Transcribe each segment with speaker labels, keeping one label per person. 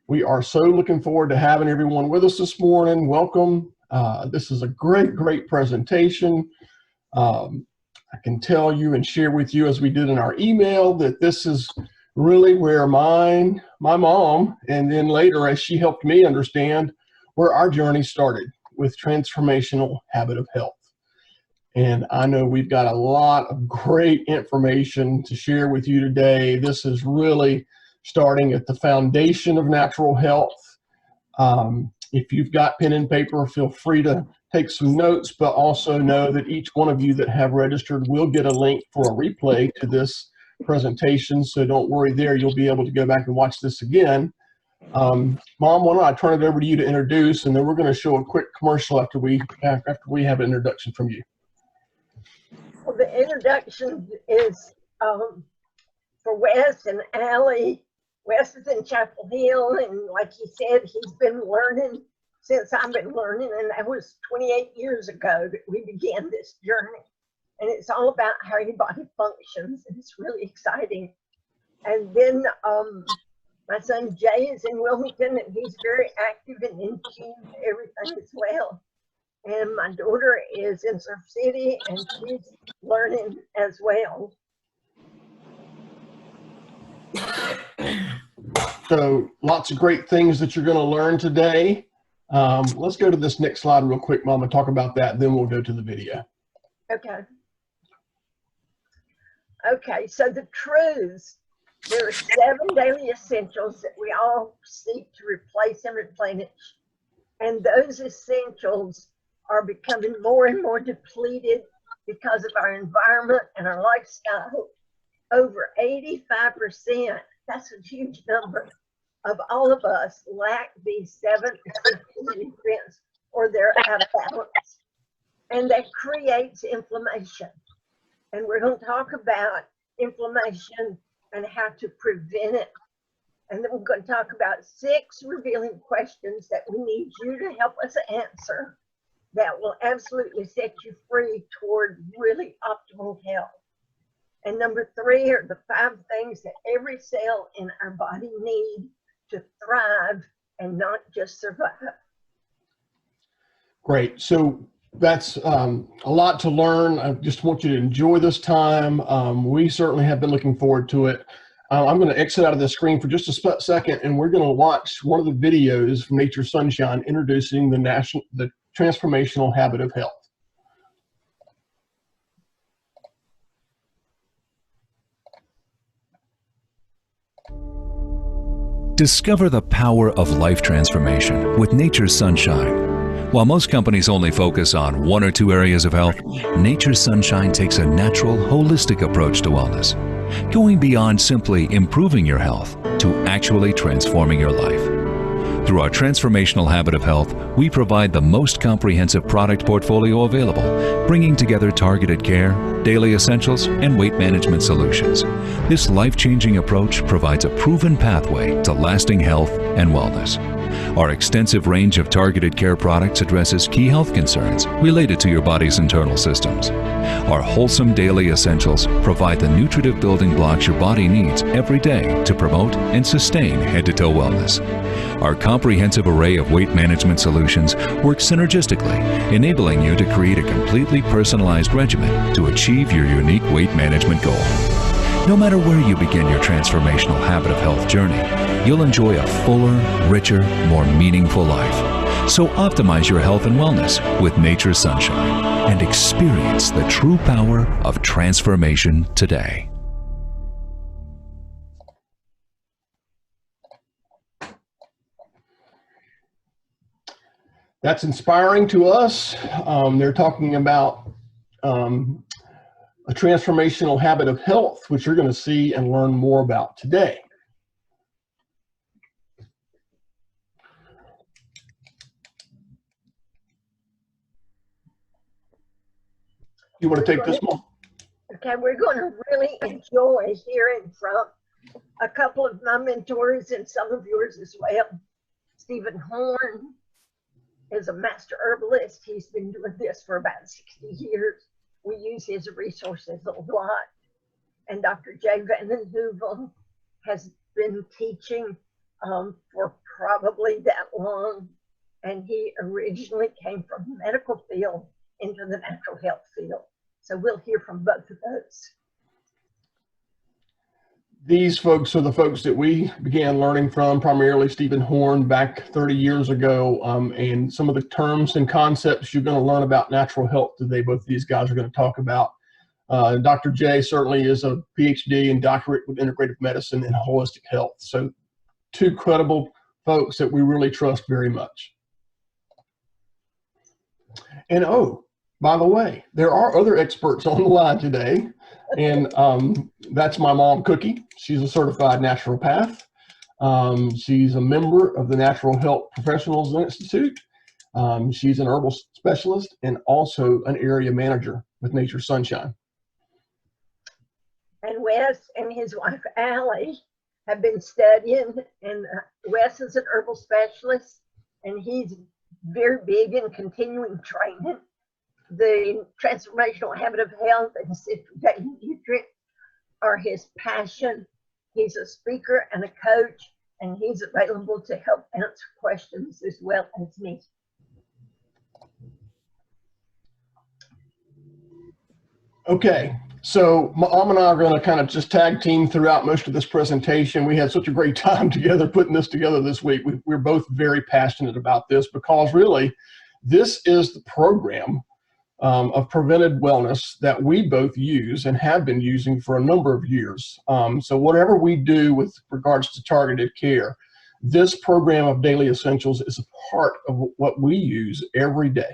Speaker 1: We are so looking forward to having everyone with us this morning. Welcome. This is a great presentation. I can tell you and share with you, as we did in our email, that this is really where my mom, and then later as she helped me understand, where our journey started with transformational habit of health. And I know we've got a lot of great information to share with you today. This is really starting at the foundation of natural health. If you've got pen and paper, feel free to take some notes, but also know that each one of you that have registered will get a link for a replay to this presentation. So don't worry there, you'll be able to go back and watch this again. Mom, why don't I turn it over to you to introduce, and then we're going to show a quick commercial after we have an introduction from you.
Speaker 2: Well, the introduction is for Wes and Allie. Wes is in Chapel Hill, and like he said, he's been learning since I've been learning, and that was 28 years ago that we began this journey. And it's all about how your body functions, and it's really exciting. And then my son Jay is in Wilmington, and he's very active and in tune to everything as well. And my daughter is in Surf City, and she's learning as well.
Speaker 1: So lots of great things that you're going to learn today. Let's go to this next slide real quick, Mom, and talk about that. Then we'll go to the video.
Speaker 2: Okay. Okay, so the truths, there are 7 daily essentials that we all seek to replace and replenish. And those essentials are becoming more and more depleted because of our environment and our lifestyle. Over 85%, that's a huge number, of all of us lack these 7 essential nutrients, or they're out of balance. And that creates inflammation. And we're going to talk about inflammation and how to prevent it. And then we're going to talk about 6 revealing questions that we need you to help us answer that will absolutely set you free toward really optimal health. And number 3 are the 5 things that every cell in our body needs to thrive and not just survive.
Speaker 1: Great. So that's a lot to learn. I just want you to enjoy this time. We certainly have been looking forward to it. I'm going to exit out of the screen for just a second, and we're going to watch one of the videos from Nature's Sunshine introducing the transformational habit of health.
Speaker 3: Discover the power of life transformation with Nature's Sunshine. While most companies only focus on 1 or 2 areas of health, Nature's Sunshine takes a natural, holistic approach to wellness, going beyond simply improving your health to actually transforming your life. Through our transformational habit of health, we provide the most comprehensive product portfolio available, bringing together targeted care, daily essentials, and weight management solutions. This life-changing approach provides a proven pathway to lasting health and wellness. Our extensive range of targeted care products addresses key health concerns related to your body's internal systems. Our wholesome daily essentials provide the nutritive building blocks your body needs every day to promote and sustain head-to-toe wellness. Our comprehensive array of weight management solutions work synergistically, enabling you to create a completely personalized regimen to achieve your unique weight management goal. No matter where you begin your transformational habit of health journey, you'll enjoy a fuller, richer, more meaningful life. So optimize your health and wellness with Nature's Sunshine and experience the true power of transformation today.
Speaker 1: That's inspiring to us. They're talking about a transformational habit of health, which you're going to see and learn more about today. You want to take this one?
Speaker 2: Okay, we're going to really enjoy hearing from a couple of my mentors and some of yours as well. Steven Horne is a master herbalist. He's been doing this for about 60 years. We use his resources a lot. And Dr. Vanden Heuvel has been teaching for probably that long, and he originally came from the medical field into the natural health field. So we'll hear from both of those.
Speaker 1: These folks are the folks that we began learning from, primarily Steven Horne back 30 years ago. And some of the terms and concepts you're going to learn about natural health today, both of these guys are going to talk about. Dr. J certainly is a PhD and doctorate with integrative medicine and holistic health. So two credible folks that we really trust very much. And oh, by the way, there are other experts on the line today. And that's my mom, Cookie. She's a certified naturopath. She's a member of the Natural Health Professionals Institute. She's an herbal specialist and also an area manager with Nature Sunshine.
Speaker 2: And Wes and his wife, Allie, have been studying, and Wes is an herbal specialist, and he's very big in continuing training. The transformational habit of health and citric daily nutrient are his passion. He's a speaker and a coach, and he's available to help answer questions as well as me.
Speaker 1: Okay, so Mom and I are going to kind of just tag team throughout most of this presentation. We had such a great time together putting this together this week. We're both very passionate about this because really this is the program of preventive wellness that we both use and have been using for a number of years. So whatever we do with regards to targeted care, this program of daily essentials is a part of what we use every day.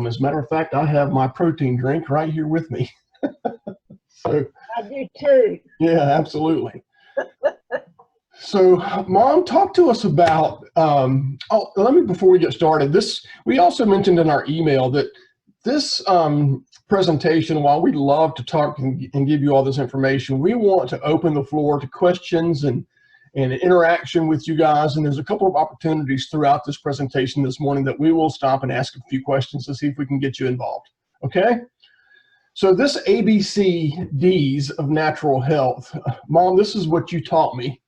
Speaker 1: As a matter of fact, I have my protein drink right here with me. So,
Speaker 2: I do too.
Speaker 1: yeah, absolutely. So, Mom, talk to us about, before we get started, we also mentioned in our email that this presentation, while we love to talk and give you all this information, we want to open the floor to questions and interaction with you guys. And there's a couple of opportunities throughout this presentation this morning that we will stop and ask a few questions to see if we can get you involved. Okay? So this ABCDs of natural health, Mom, this is what you taught me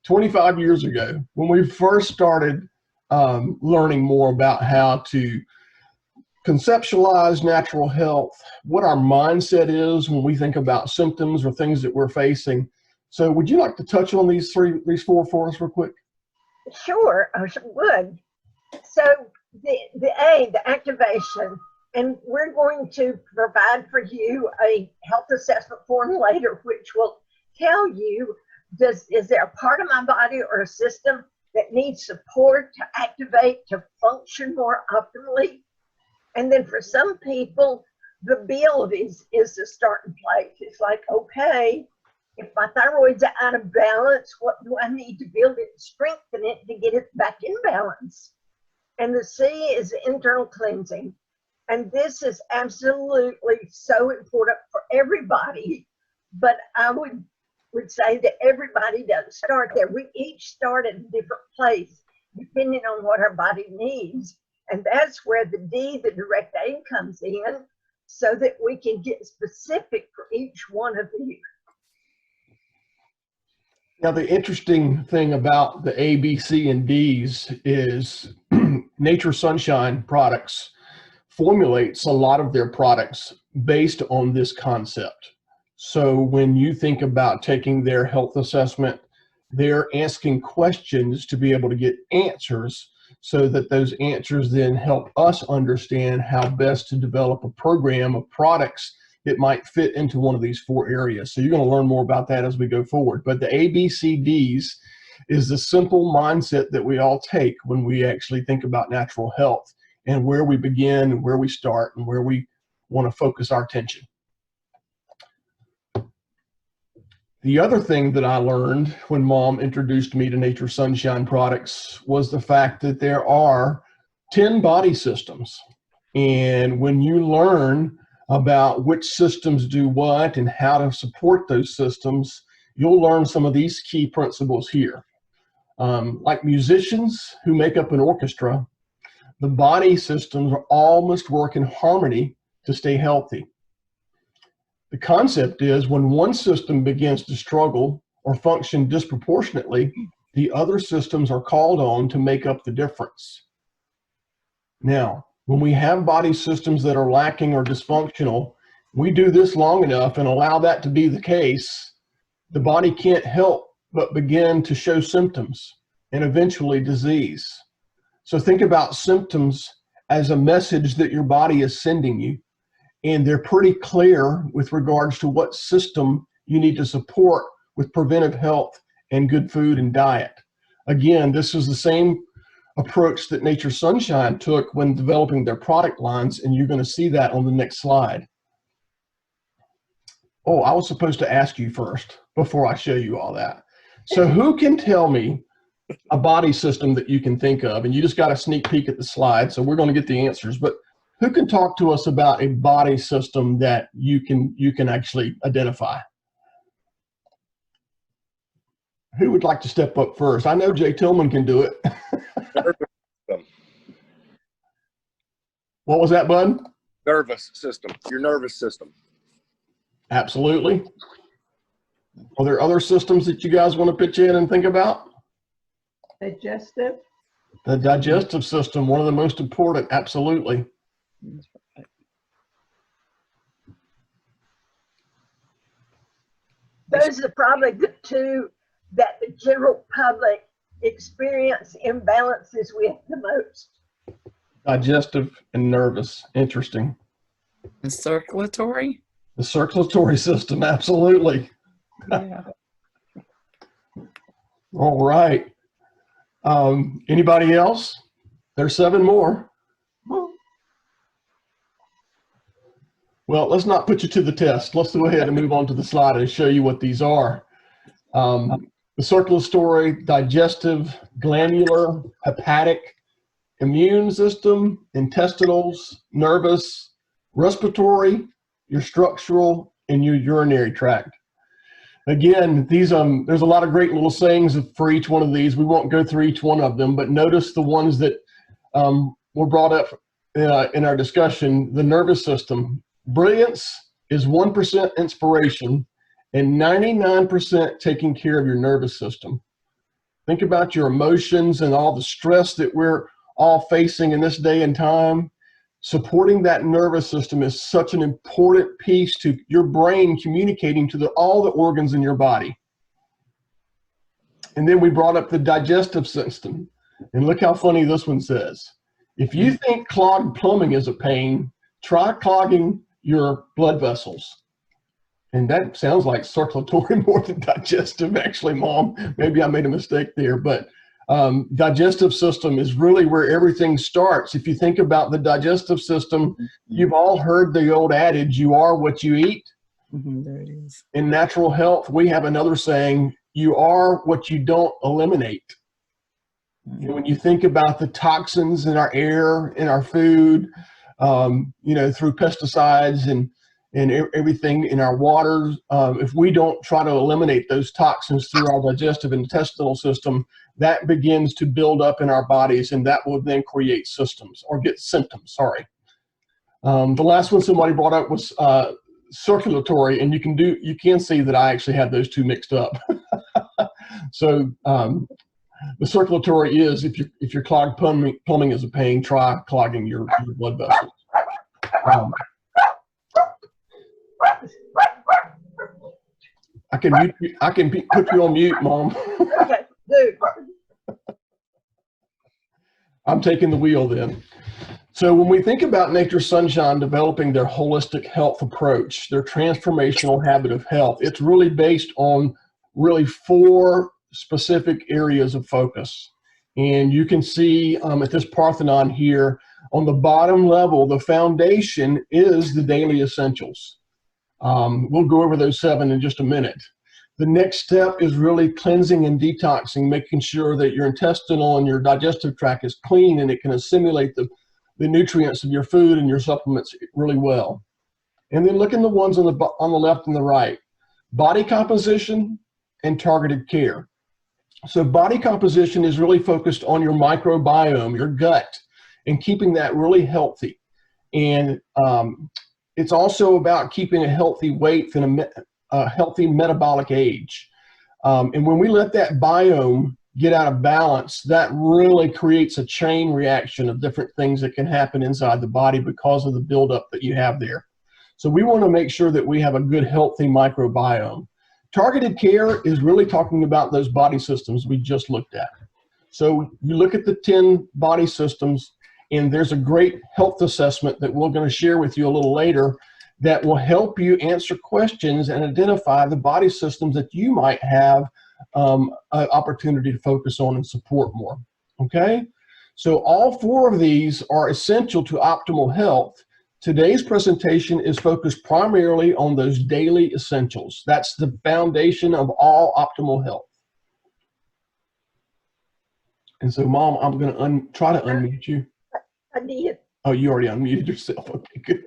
Speaker 1: 25 years ago when we first started learning more about how to conceptualize natural health, what our mindset is when we think about symptoms or things that we're facing. So would you like to touch on these four for us real quick?
Speaker 2: Sure, I would. So the A, the activation, and we're going to provide for you a health assessment form later, which will tell you, is there a part of my body or a system that needs support to activate, to function more optimally? And then for some people, the build is the starting place. It's like, okay, if my thyroid's out of balance, what do I need to build it, strengthen it to get it back in balance? And the C is internal cleansing. And this is absolutely so important for everybody. But I would say that everybody doesn't start there. We each start at a different place, depending on what our body needs. And that's where the D, the direct aid, comes in, so that we can get specific for each one of you.
Speaker 1: Now, the interesting thing about the A, B, C, and D's is Nature Sunshine products formulates a lot of their products based on this concept. So when you think about taking their health assessment, they're asking questions to be able to get answers, so that those answers then help us understand how best to develop a program of products that might fit into one of these four areas. So you're going to learn more about that as we go forward. But the ABCDs is the simple mindset that we all take when we actually think about natural health, and where we begin and where we start and where we want to focus our attention. The other thing that I learned when Mom introduced me to Nature Sunshine products was the fact that there are 10 body systems. And when you learn about which systems do what and how to support those systems, you'll learn some of these key principles here. Like musicians who make up an orchestra, the body systems all must work in harmony to stay healthy. The concept is when one system begins to struggle or function disproportionately, the other systems are called on to make up the difference. Now, when we have body systems that are lacking or dysfunctional, we do this long enough and allow that to be the case, the body can't help but begin to show symptoms and eventually disease. So think about symptoms as a message that your body is sending you. And they're pretty clear with regards to what system you need to support with preventive health and good food and diet. Again, this is the same approach that Nature's Sunshine took when developing their product lines, and you're going to see that on the next slide. Oh, I was supposed to ask you first before I show you all that. So who can tell me a body system that you can think of? And you just got a sneak peek at the slide, so we're going to get the answers. But who can talk to us about a body system that you can actually identify? Who would like to step up first? I know Jay Tillman can do it. What was that, Bud?
Speaker 4: Nervous system, your nervous system.
Speaker 1: Absolutely. Are there other systems that you guys want to pitch in and think about?
Speaker 5: Digestive.
Speaker 1: The digestive system, one of the most important, absolutely.
Speaker 2: Those are probably the two that the general public experience imbalances with the most.
Speaker 1: Digestive and nervous, interesting.
Speaker 6: And circulatory?
Speaker 1: The circulatory system, absolutely.
Speaker 6: Yeah.
Speaker 1: All right. Anybody else? There's 7 more. Well, let's not put you to the test. Let's go ahead and move on to the slide and show you what these are. The circulatory, digestive, glandular, hepatic, immune system, intestinals, nervous, respiratory, your structural, and your urinary tract. Again, these there's a lot of great little sayings for each one of these. We won't go through each one of them, but notice the ones that were brought up in our discussion. The nervous system. Brilliance is 1% inspiration and 99% taking care of your nervous system. Think about your emotions and all the stress that we're all facing in this day and time. Supporting that nervous system is such an important piece to your brain communicating to all the organs in your body. And then we brought up the digestive system. And look how funny this one says. If you think clogged plumbing is a pain, try clogging your blood vessels. And that sounds like circulatory more than digestive, actually, Mom. Maybe I made a mistake there, but digestive system is really where everything starts. If you think about the digestive system, you've all heard the old adage, you are what you eat.
Speaker 6: There it is.
Speaker 1: In natural health, we have another saying, you are what you don't eliminate. And when you think about the toxins in our air, in our food, through pesticides and everything in our waters, if we don't try to eliminate those toxins through our digestive and intestinal system, that begins to build up in our bodies, and that will then create symptoms. Sorry. The last one somebody brought up was circulatory, and you can see that I actually have those two mixed up. So the circulatory is, if your clogged plumbing is a pain, try clogging your blood vessels. I can put you on mute, Mom.
Speaker 2: Okay, dude.
Speaker 1: I'm taking the wheel then. So when we think about Nature's Sunshine developing their holistic health approach, their transformational habit of health, it's really based on really 4 specific areas of focus. And you can see at this Parthenon here, on the bottom level, the foundation is the daily essentials. We'll go over those 7 in just a minute. The next step is really cleansing and detoxing, making sure that your intestinal and your digestive tract is clean and it can assimilate the nutrients of your food and your supplements really well. And then look at the ones on the left and the right. Body composition and targeted care. So body composition is really focused on your microbiome, your gut, and keeping that really healthy. And it's also about keeping a healthy weight and a healthy metabolic age. And when we let that biome get out of balance, that really creates a chain reaction of different things that can happen inside the body because of the buildup that you have there. So we want to make sure that we have a good, healthy microbiome. Targeted care is really talking about those body systems we just looked at. So you look at the 10 body systems, and there's a great health assessment that we're going to share with you a little later that will help you answer questions and identify the body systems that you might have an opportunity to focus on and support more. Okay? So all 4 of these are essential to optimal health. Today's presentation is focused primarily on those daily essentials. That's the foundation of all optimal health. And so, Mom, I'm going to try to unmute you.
Speaker 2: I did.
Speaker 1: Oh, you already unmuted yourself. Okay, good.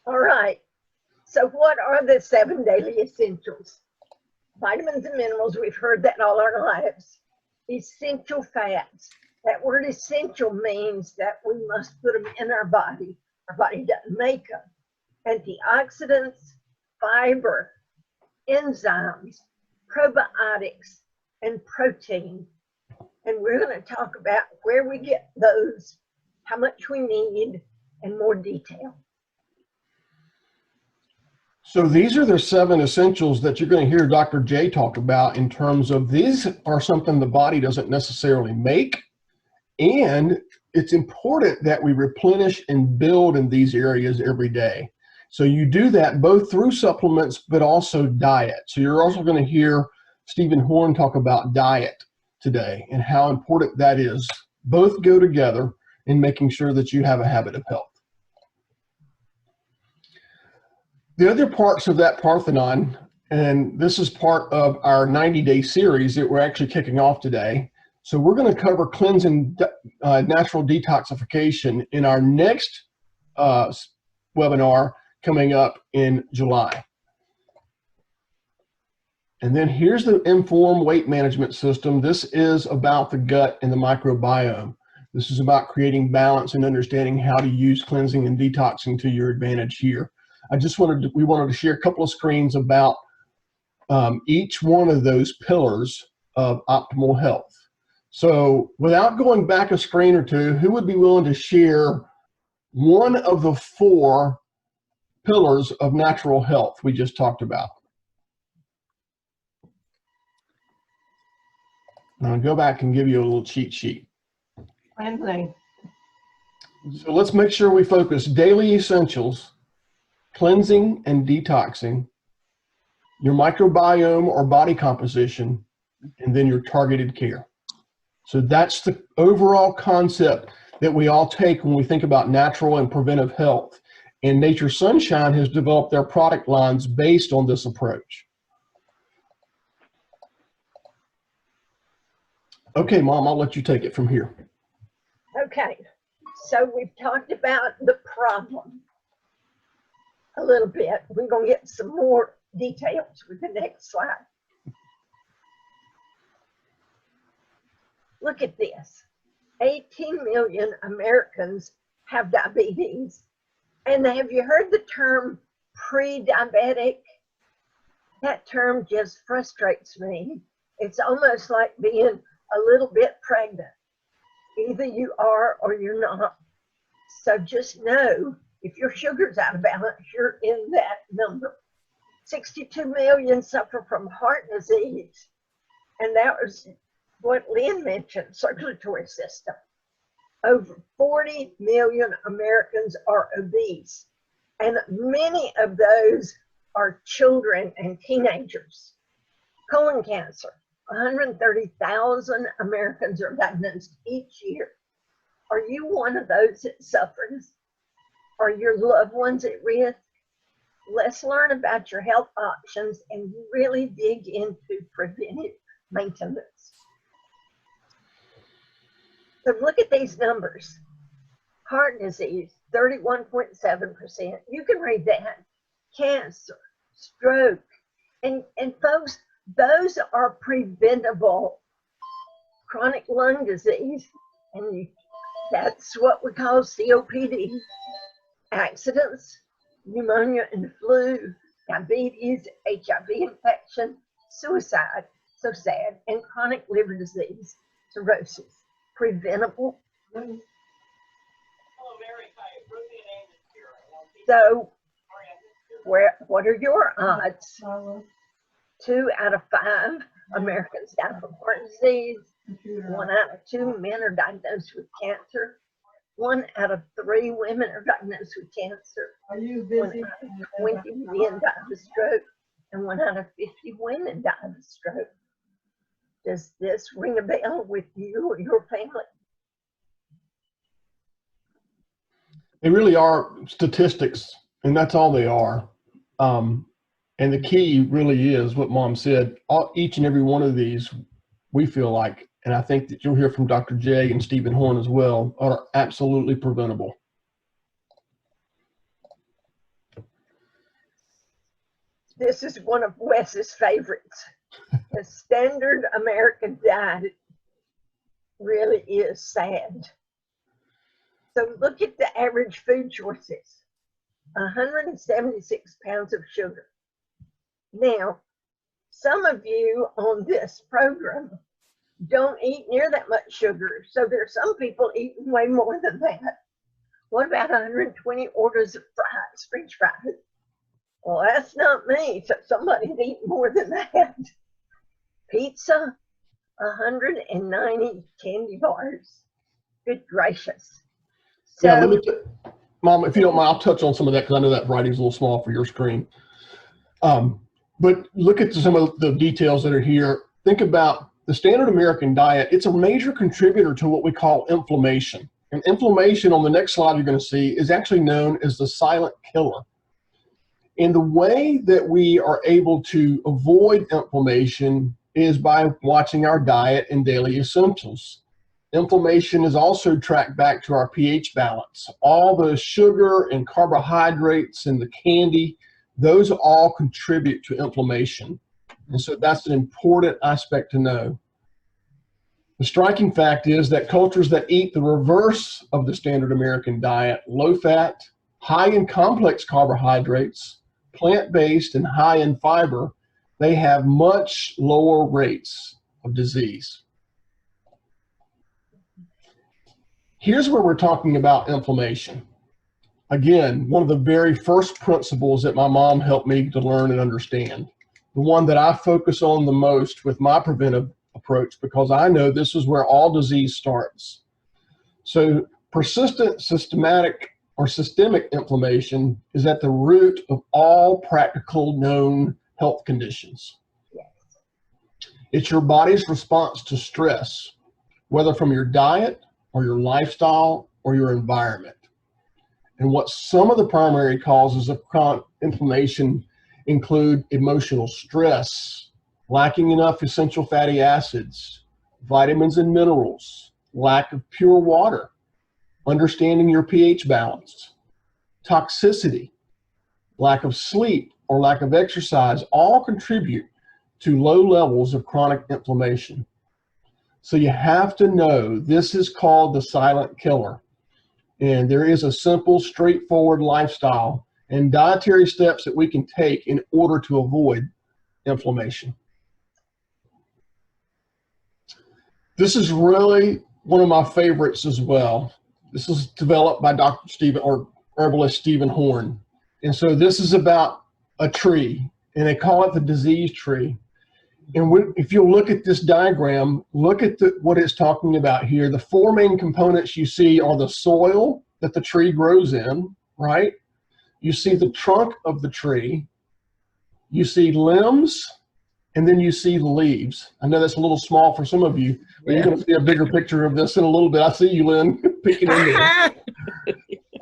Speaker 2: All right. So what are the 7 daily essentials? Vitamins and minerals, we've heard that all our lives. Essential fats. That word essential means that we must put them in our body. Our body doesn't make them. Antioxidants, fiber, enzymes, probiotics, and protein. And we're going to talk about where we get those, how much we need, and more detail.
Speaker 1: So these are the 7 essentials that you're going to hear Dr. J talk about in terms of these are something the body doesn't necessarily make. And it's important that we replenish and build in these areas every day. So you do that both through supplements, but also diet. So you're also going to hear Steven Horne talk about diet today and how important that is. Both go together in making sure that you have a habit of health. The other parts of that Parthenon, and this is part of our 90-day series that we're actually kicking off today. So we're going to cover cleansing natural detoxification in our next webinar coming up in July. And then here's the Inform Weight Management System. This is about the gut and the microbiome. This is about creating balance and understanding how to use cleansing and detoxing to your advantage here. We wanted to share a couple of screens about each one of those pillars of optimal health. So without going back a screen or two, who would be willing to share one of the 4 pillars of natural health we just talked about? I'll go back and give you a little cheat sheet.
Speaker 5: Cleansing.
Speaker 1: So let's make sure we focus daily essentials, cleansing and detoxing, your microbiome or body composition, and then your targeted care. So that's the overall concept that we all take when we think about natural and preventive health. And Nature Sunshine has developed their product lines based on this approach. Okay, Mom, I'll let you take it from here.
Speaker 2: Okay, so we've talked about the problem a little bit. We're going to get some more details with the next slide. Look at this. 18 million Americans have diabetes. And have you heard the term pre-diabetic? That term just frustrates me. It's almost like being a little bit pregnant. Either you are or you're not. So just know, if your sugar's out of balance, you're in that number. 62 million suffer from heart disease. And that was what Lynn mentioned, circulatory system. Over 40 million Americans are obese. And many of those are children and teenagers. Colon cancer. 130,000 Americans are diagnosed each year. Are you one of those that suffers? Are your loved ones at risk? Let's learn about your health options and really dig into preventive maintenance. So look at these numbers. Heart disease, 31.7%. You can read that. Cancer, stroke, and folks, those are preventable. Chronic lung disease, and that's what we call COPD. Accidents, pneumonia and flu, diabetes, HIV infection, suicide, so sad, and chronic liver disease, cirrhosis, preventable. So, what are your odds? 2 out of 5 Americans die from heart disease. 1 out of 2 men are diagnosed with cancer. 1 out of 3 women are diagnosed with cancer. 1 out of 20 men die of a stroke, and 1 out of 50 women die of a stroke. Does this ring a bell with you or your family?
Speaker 1: They really are statistics, and that's all they are. And the key really is what Mom said. Each and every one of these, we feel like, and I think that you'll hear from Dr. J and Steven Horne as well, are absolutely preventable.
Speaker 2: This is one of Wes's favorites. The standard American diet really is sad. So look at the average food choices. 176 pounds of sugar. Now, some of you on this program don't eat near that much sugar, so there are some people eating way more than that. What about 120 orders of fries, French fries? Well, that's not me, so somebody's eating more than that. Pizza, 190 candy bars. Good gracious. So,
Speaker 1: Yeah, Mom, if you don't mind, I'll touch on some of that because I know that writing's a little small for your screen. But look at some of the details that are here. Think about the standard American diet. It's a major contributor to what we call inflammation. And inflammation, on the next slide you're going to see, is actually known as the silent killer. And the way that we are able to avoid inflammation is by watching our diet and daily essentials. Inflammation is also tracked back to our pH balance. All the sugar and carbohydrates and the candy, those all contribute to inflammation. And so that's an important aspect to know. The striking fact is that cultures that eat the reverse of the standard American diet, low fat, high in complex carbohydrates, plant-based, and high in fiber, they have much lower rates of disease. Here's where we're talking about inflammation. Again, one of the very first principles that my mom helped me to learn and understand. The one that I focus on the most with my preventive approach, because I know this is where all disease starts. So persistent, systemic inflammation is at the root of all practical known health conditions. It's your body's response to stress, whether from your diet or your lifestyle or your environment. And what some of the primary causes of chronic inflammation include emotional stress, lacking enough essential fatty acids, vitamins and minerals, lack of pure water, understanding your pH balance, toxicity, lack of sleep or lack of exercise, all contribute to low levels of chronic inflammation. So you have to know this is called the silent killer. And there is a simple, straightforward lifestyle and dietary steps that we can take in order to avoid inflammation. This is really one of my favorites as well. This was developed by Dr. Steven, or Herbalist Steven Horne. And so this is about a tree, and they call it the disease tree. And if you look at this diagram, look at what it's talking about here. The 4 main components you see are the soil that the tree grows in, right? You see the trunk of the tree, you see limbs, and then you see the leaves. I know that's a little small for some of you, but you're going to see a bigger picture of this in a little bit. I see you, Lynn, peeking in there.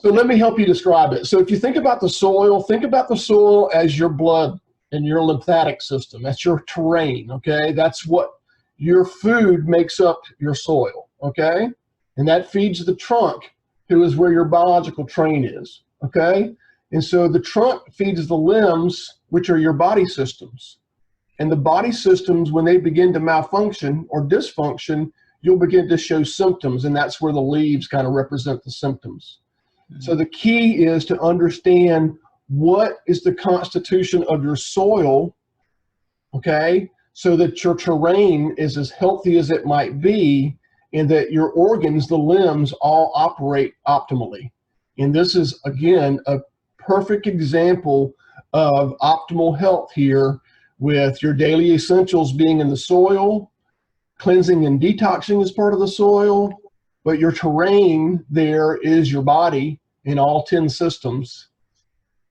Speaker 1: So let me help you describe it. So if you think about the soil as your blood and your lymphatic system. That's your terrain, okay? That's what your food makes up your soil, okay? And that feeds the trunk, who is where your biological train is, okay? And so the trunk feeds the limbs, which are your body systems. And the body systems, when they begin to malfunction or dysfunction, you'll begin to show symptoms, and that's where the leaves kind of represent the symptoms. So the key is to understand what is the constitution of your soil, okay, so that your terrain is as healthy as it might be, and that your organs, the limbs, all operate optimally. And this is, again, a perfect example of optimal health here, with your daily essentials being in the soil, cleansing and detoxing is part of the soil, but your terrain there is your body in all 10 systems,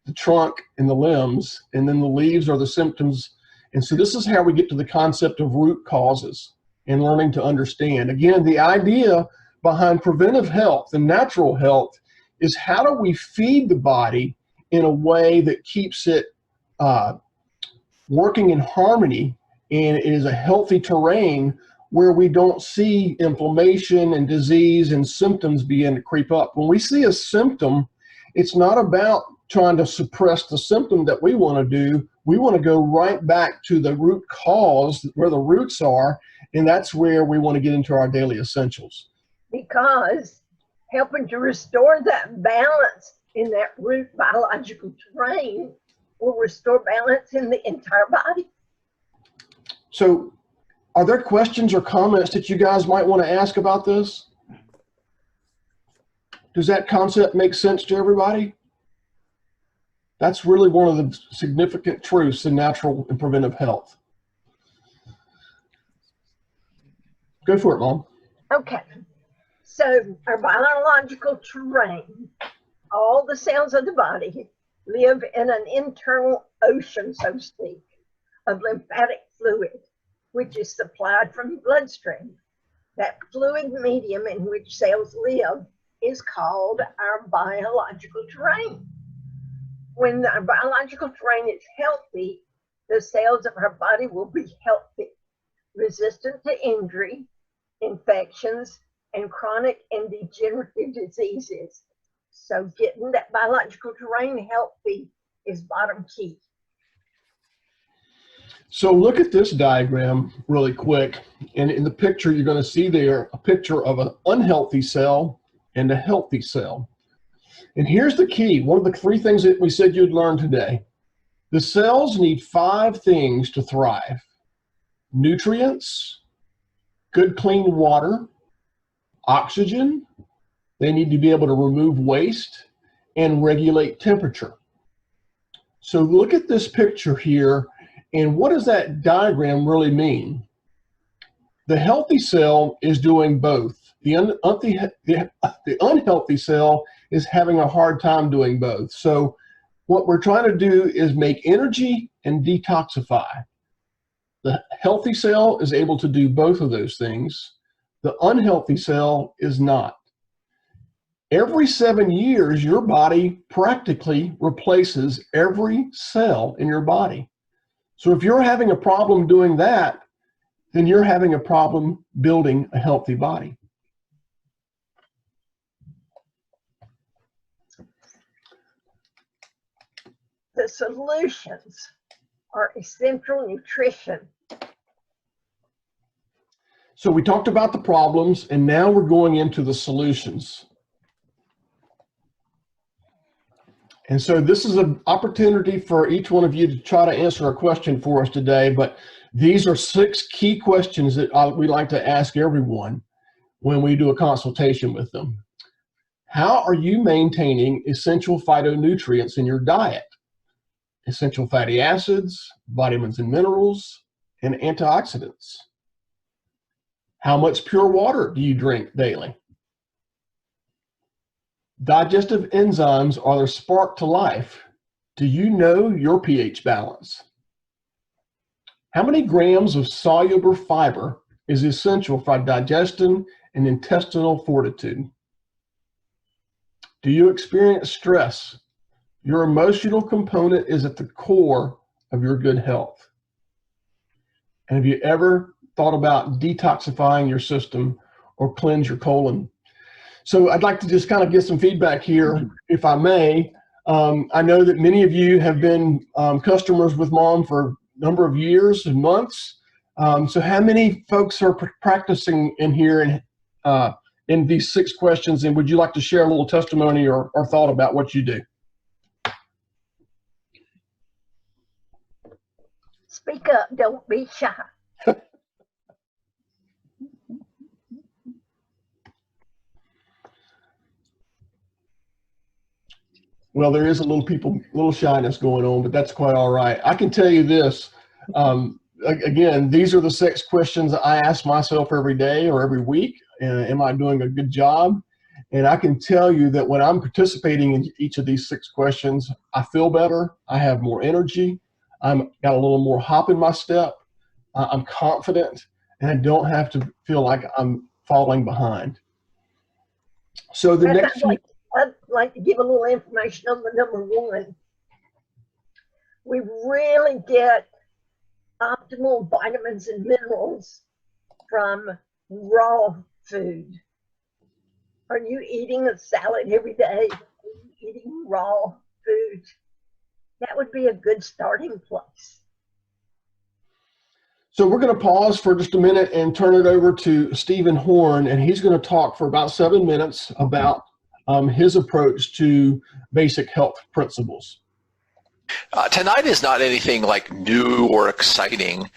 Speaker 1: the trunk and the limbs, and then the leaves are the symptoms. And so this is how we get to the concept of root causes and learning to understand. Again, the idea behind preventive health and natural health is, how do we feed the body in a way that keeps it working in harmony, and it is a healthy terrain where we don't see inflammation and disease and symptoms begin to creep up. When we see a symptom, it's not about trying to suppress the symptom that we want to do. We want to go right back to the root cause, where the roots are, and that's where we want to get into our daily essentials.
Speaker 2: Because helping to restore that balance in that root biological terrain will restore balance in the entire body.
Speaker 1: So are there questions or comments that you guys might want to ask about this? Does that concept make sense to everybody? That's really one of the significant truths in natural and preventive health. Go for it, Mom.
Speaker 2: Okay, so our biological terrain, all the cells of the body live in an internal ocean, so to speak, of lymphatic fluid, which is supplied from the bloodstream. That fluid medium in which cells live is called our biological terrain. When our biological terrain is healthy, the cells of our body will be healthy, resistant to injury, infections, and chronic and degenerative diseases. So getting that biological terrain healthy is bottom key.
Speaker 1: So look at this diagram really quick. And in the picture, you're going to see there a picture of an unhealthy cell and a healthy cell. And here's the key. One of the 3 things that we said you'd learn today. The cells need 5 things to thrive: nutrients, good clean water, oxygen, they need to be able to remove waste, and regulate temperature. So look at this picture here, and what does that diagram really mean? The healthy cell is doing both. The unhealthy cell is having a hard time doing both. So what we're trying to do is make energy and detoxify. The healthy cell is able to do both of those things. The unhealthy cell is not. Every 7 years, your body practically replaces every cell in your body. So if you're having a problem doing that, then you're having a problem building a healthy body.
Speaker 2: The solutions are essential nutrition.
Speaker 1: So we talked about the problems, and now we're going into the solutions. And so this is an opportunity for each one of you to try to answer a question for us today, but these are 6 key questions that we like to ask everyone when we do a consultation with them. How are you maintaining essential phytonutrients in your diet? Essential fatty acids, vitamins and minerals, and antioxidants. How much pure water do you drink daily? Digestive enzymes are the spark to life. Do you know your pH balance? How many grams of soluble fiber is essential for digestion and intestinal fortitude? Do you experience stress? Your emotional component is at the core of your good health. And have you ever thought about detoxifying your system or cleanse your colon? So I'd like to just kind of get some feedback here, if I may. I know that many of you have been customers with Mom for a number of years and months. So how many folks are practicing in here and in these 6 questions? And would you like to share a little testimony or thought about what you do?
Speaker 2: Speak up, don't be shy.
Speaker 1: Well, there is a little shyness going on, but that's quite all right. I can tell you this. Again, these are the 6 questions I ask myself every day or every week. Am I doing a good job? And I can tell you that when I'm participating in each of these 6 questions, I feel better. I have more energy. I'm got a little more hop in my step. I'm confident, and I don't have to feel like I'm falling behind. So the next few.
Speaker 2: I'd like to give a little information on the number 1. We really get optimal vitamins and minerals from raw food. Are you eating a salad every day? Are you eating raw food? That would be a good starting place.
Speaker 1: So we're going to pause for just a minute and turn it over to Steven Horne, and he's going to talk for about 7 minutes about his approach to basic health principles.
Speaker 7: Tonight is not anything like new or exciting,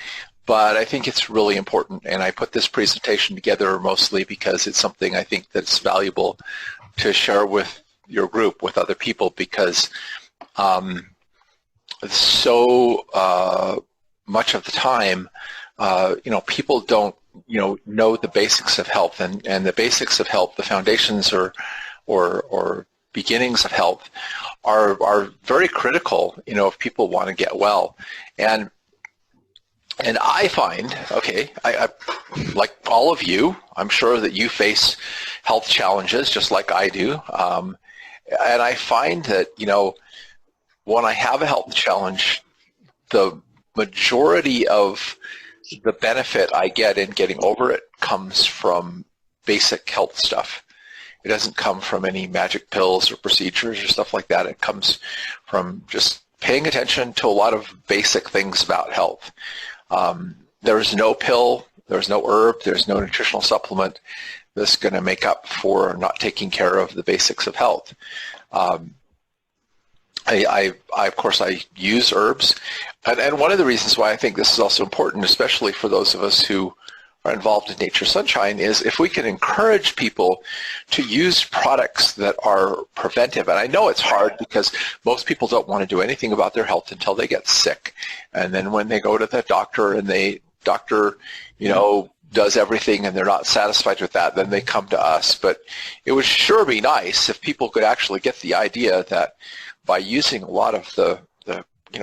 Speaker 7: but I think it's really important, and I put this presentation together mostly because it's something I think that's valuable to share with your group, with other people, because so much of the time, people don't, know the basics of health, and the basics of health, the foundations or beginnings of health are very critical, if people want to get well. And I find, I like all of you, I'm sure that you face health challenges just like I do. And I find that, when I have a health challenge, the majority of the benefit I get in getting over it comes from basic health stuff. It doesn't come from any magic pills or procedures or stuff like that. It comes from just paying attention to a lot of basic things about health. There's no pill, there's no herb, there's no nutritional supplement that's going to make up for not taking care of the basics of health. Of course, I use herbs, and one of the reasons why I think this is also important, especially for those of us who are involved in Nature Sunshine, is if we can encourage people to use products that are preventive. And I know it's hard because most people don't want to do anything about their health until they get sick. And then when they go to the doctor and doctor, does everything and they're not satisfied with that, then they come to us. But it would sure be nice if people could actually get the idea that by using a lot of the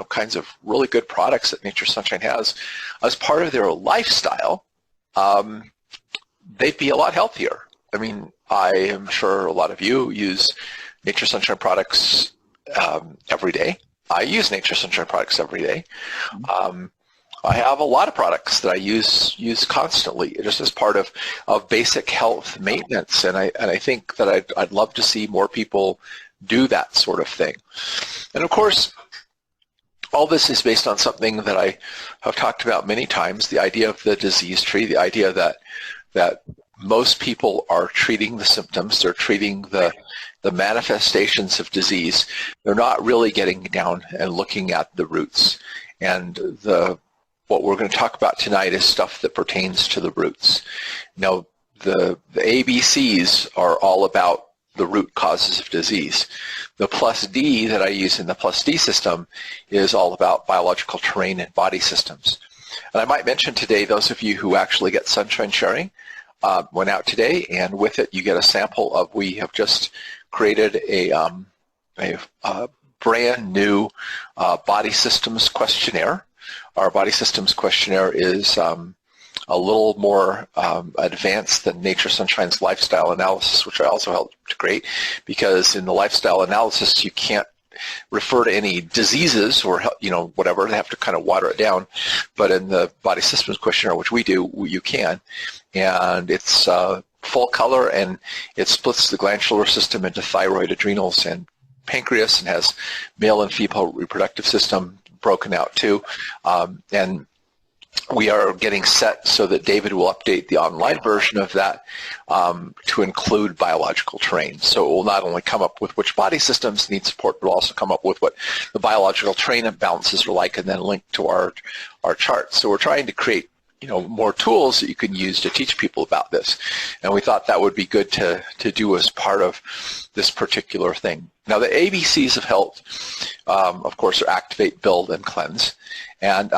Speaker 7: kinds of really good products that Nature Sunshine has as part of their lifestyle, they'd be a lot healthier. I mean, I am sure a lot of you use Nature Sunshine products every day. I use Nature Sunshine products every day. I have a lot of products that I use constantly, just as part of basic health maintenance, and I think that I'd love to see more people do that sort of thing. And of course, all this is based on something that I have talked about many times, the idea of the disease tree, the idea that most people are treating the symptoms, they're treating the manifestations of disease. They're not really getting down and looking at the roots. And what we're going to talk about tonight is stuff that pertains to the roots. Now, the ABCs are all about the root causes of disease. The plus D that I use in the plus D system is all about biological terrain and body systems. And I might mention today, those of you who actually get Sunshine Sharing went out today, and with it you get a sample of, we have just created a brand new body systems questionnaire. Our body systems questionnaire is a little more advanced than Nature Sunshine's lifestyle analysis, which I also helped to create, because in the lifestyle analysis you can't refer to any diseases or whatever. They have to kind of water it down. But in the body systems questionnaire, which we do, you can, and it's full color, and it splits the glandular system into thyroid, adrenals, and pancreas, and has male and female reproductive system broken out too, and we are getting set so that David will update the online version of that to include biological terrain. So it will not only come up with which body systems need support, but also come up with what the biological terrain imbalances are like, and then link to our charts. So we're trying to create more tools that you can use to teach people about this. And we thought that would be good to do as part of this particular thing. Now, the ABCs of health, of course, are activate, build, and cleanse. And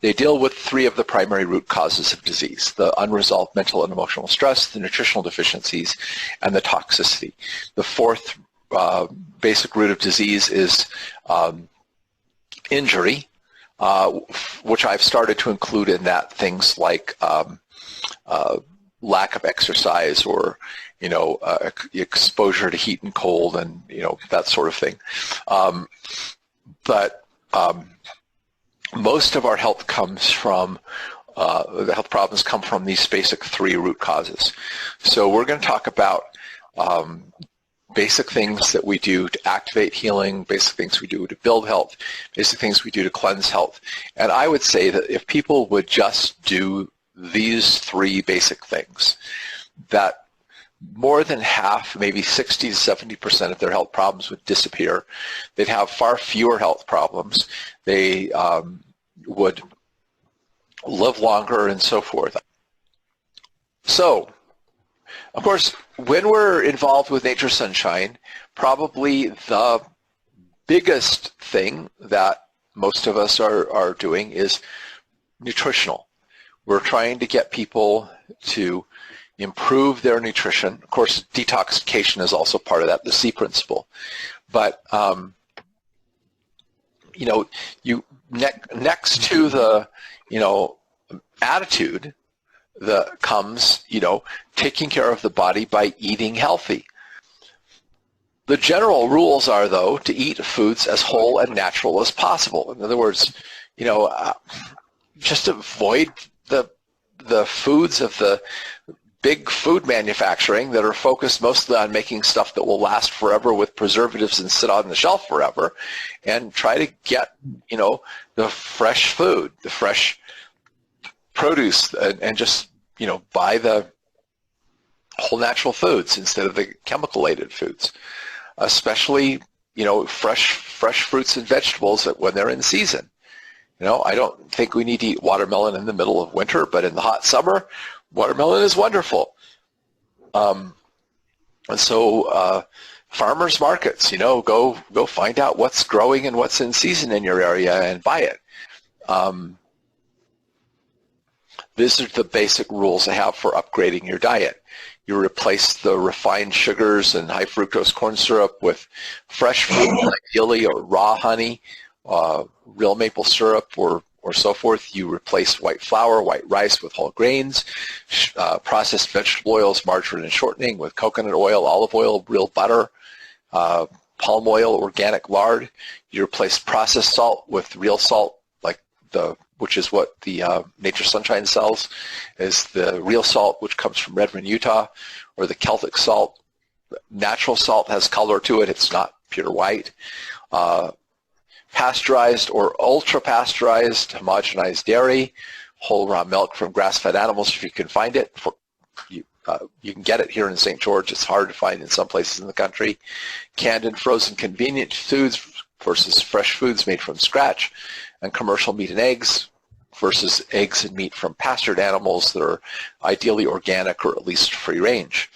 Speaker 7: they deal with 3 of the primary root causes of disease: the unresolved mental and emotional stress, the nutritional deficiencies, and the toxicity. The 4th basic root of disease is injury, which I've started to include in that things like lack of exercise, or exposure to heat and cold, and that sort of thing. But most of our health comes from the health problems come from these basic 3 root causes. So we're going to talk about basic things that we do to activate healing, basic things we do to build health, basic things we do to cleanse health. And I would say that if people would just do these 3 basic things, that more than half, maybe 60 to 70% of their health problems would disappear. They'd have far fewer health problems. They would live longer and so forth. So, of course, when we're involved with Nature Sunshine, probably the biggest thing that most of us are doing is nutritional. We're trying to get people to improve their nutrition. Of course, detoxification is also part of that, the C principle. But next to the attitude that comes taking care of the body by eating healthy. The general rules are, though, to eat foods as whole and natural as possible. In other words, just avoid the foods of the big food manufacturing that are focused mostly on making stuff that will last forever with preservatives and sit on the shelf forever, and try to get the fresh food, the fresh produce, and just buy the whole natural foods instead of the chemical-laden foods, especially fresh fruits and vegetables when they're in season. I don't think we need to eat watermelon in the middle of winter, but in the hot summer, watermelon is wonderful. And so farmers markets, go find out what's growing and what's in season in your area and buy it. These are the basic rules I have for upgrading your diet. You replace the refined sugars and high fructose corn syrup with fresh fruit, ideally, or raw honey, real maple syrup, or so forth. You replace white flour, white rice with whole grains, processed vegetable oils, margarine and shortening with coconut oil, olive oil, real butter, palm oil, organic lard. You replace processed salt with real salt, which is what the Nature Sunshine sells, is the real salt, which comes from Redmond, Utah, or the Celtic salt. Natural salt has color to it. It's not pure white. Pasteurized or ultra-pasteurized homogenized dairy, whole raw milk from grass-fed animals if you can find it. You can get it here in St. George. It's hard to find in some places in the country. Canned and frozen convenient foods versus fresh foods made from scratch, and commercial meat and eggs versus eggs and meat from pastured animals that are ideally organic or at least free range.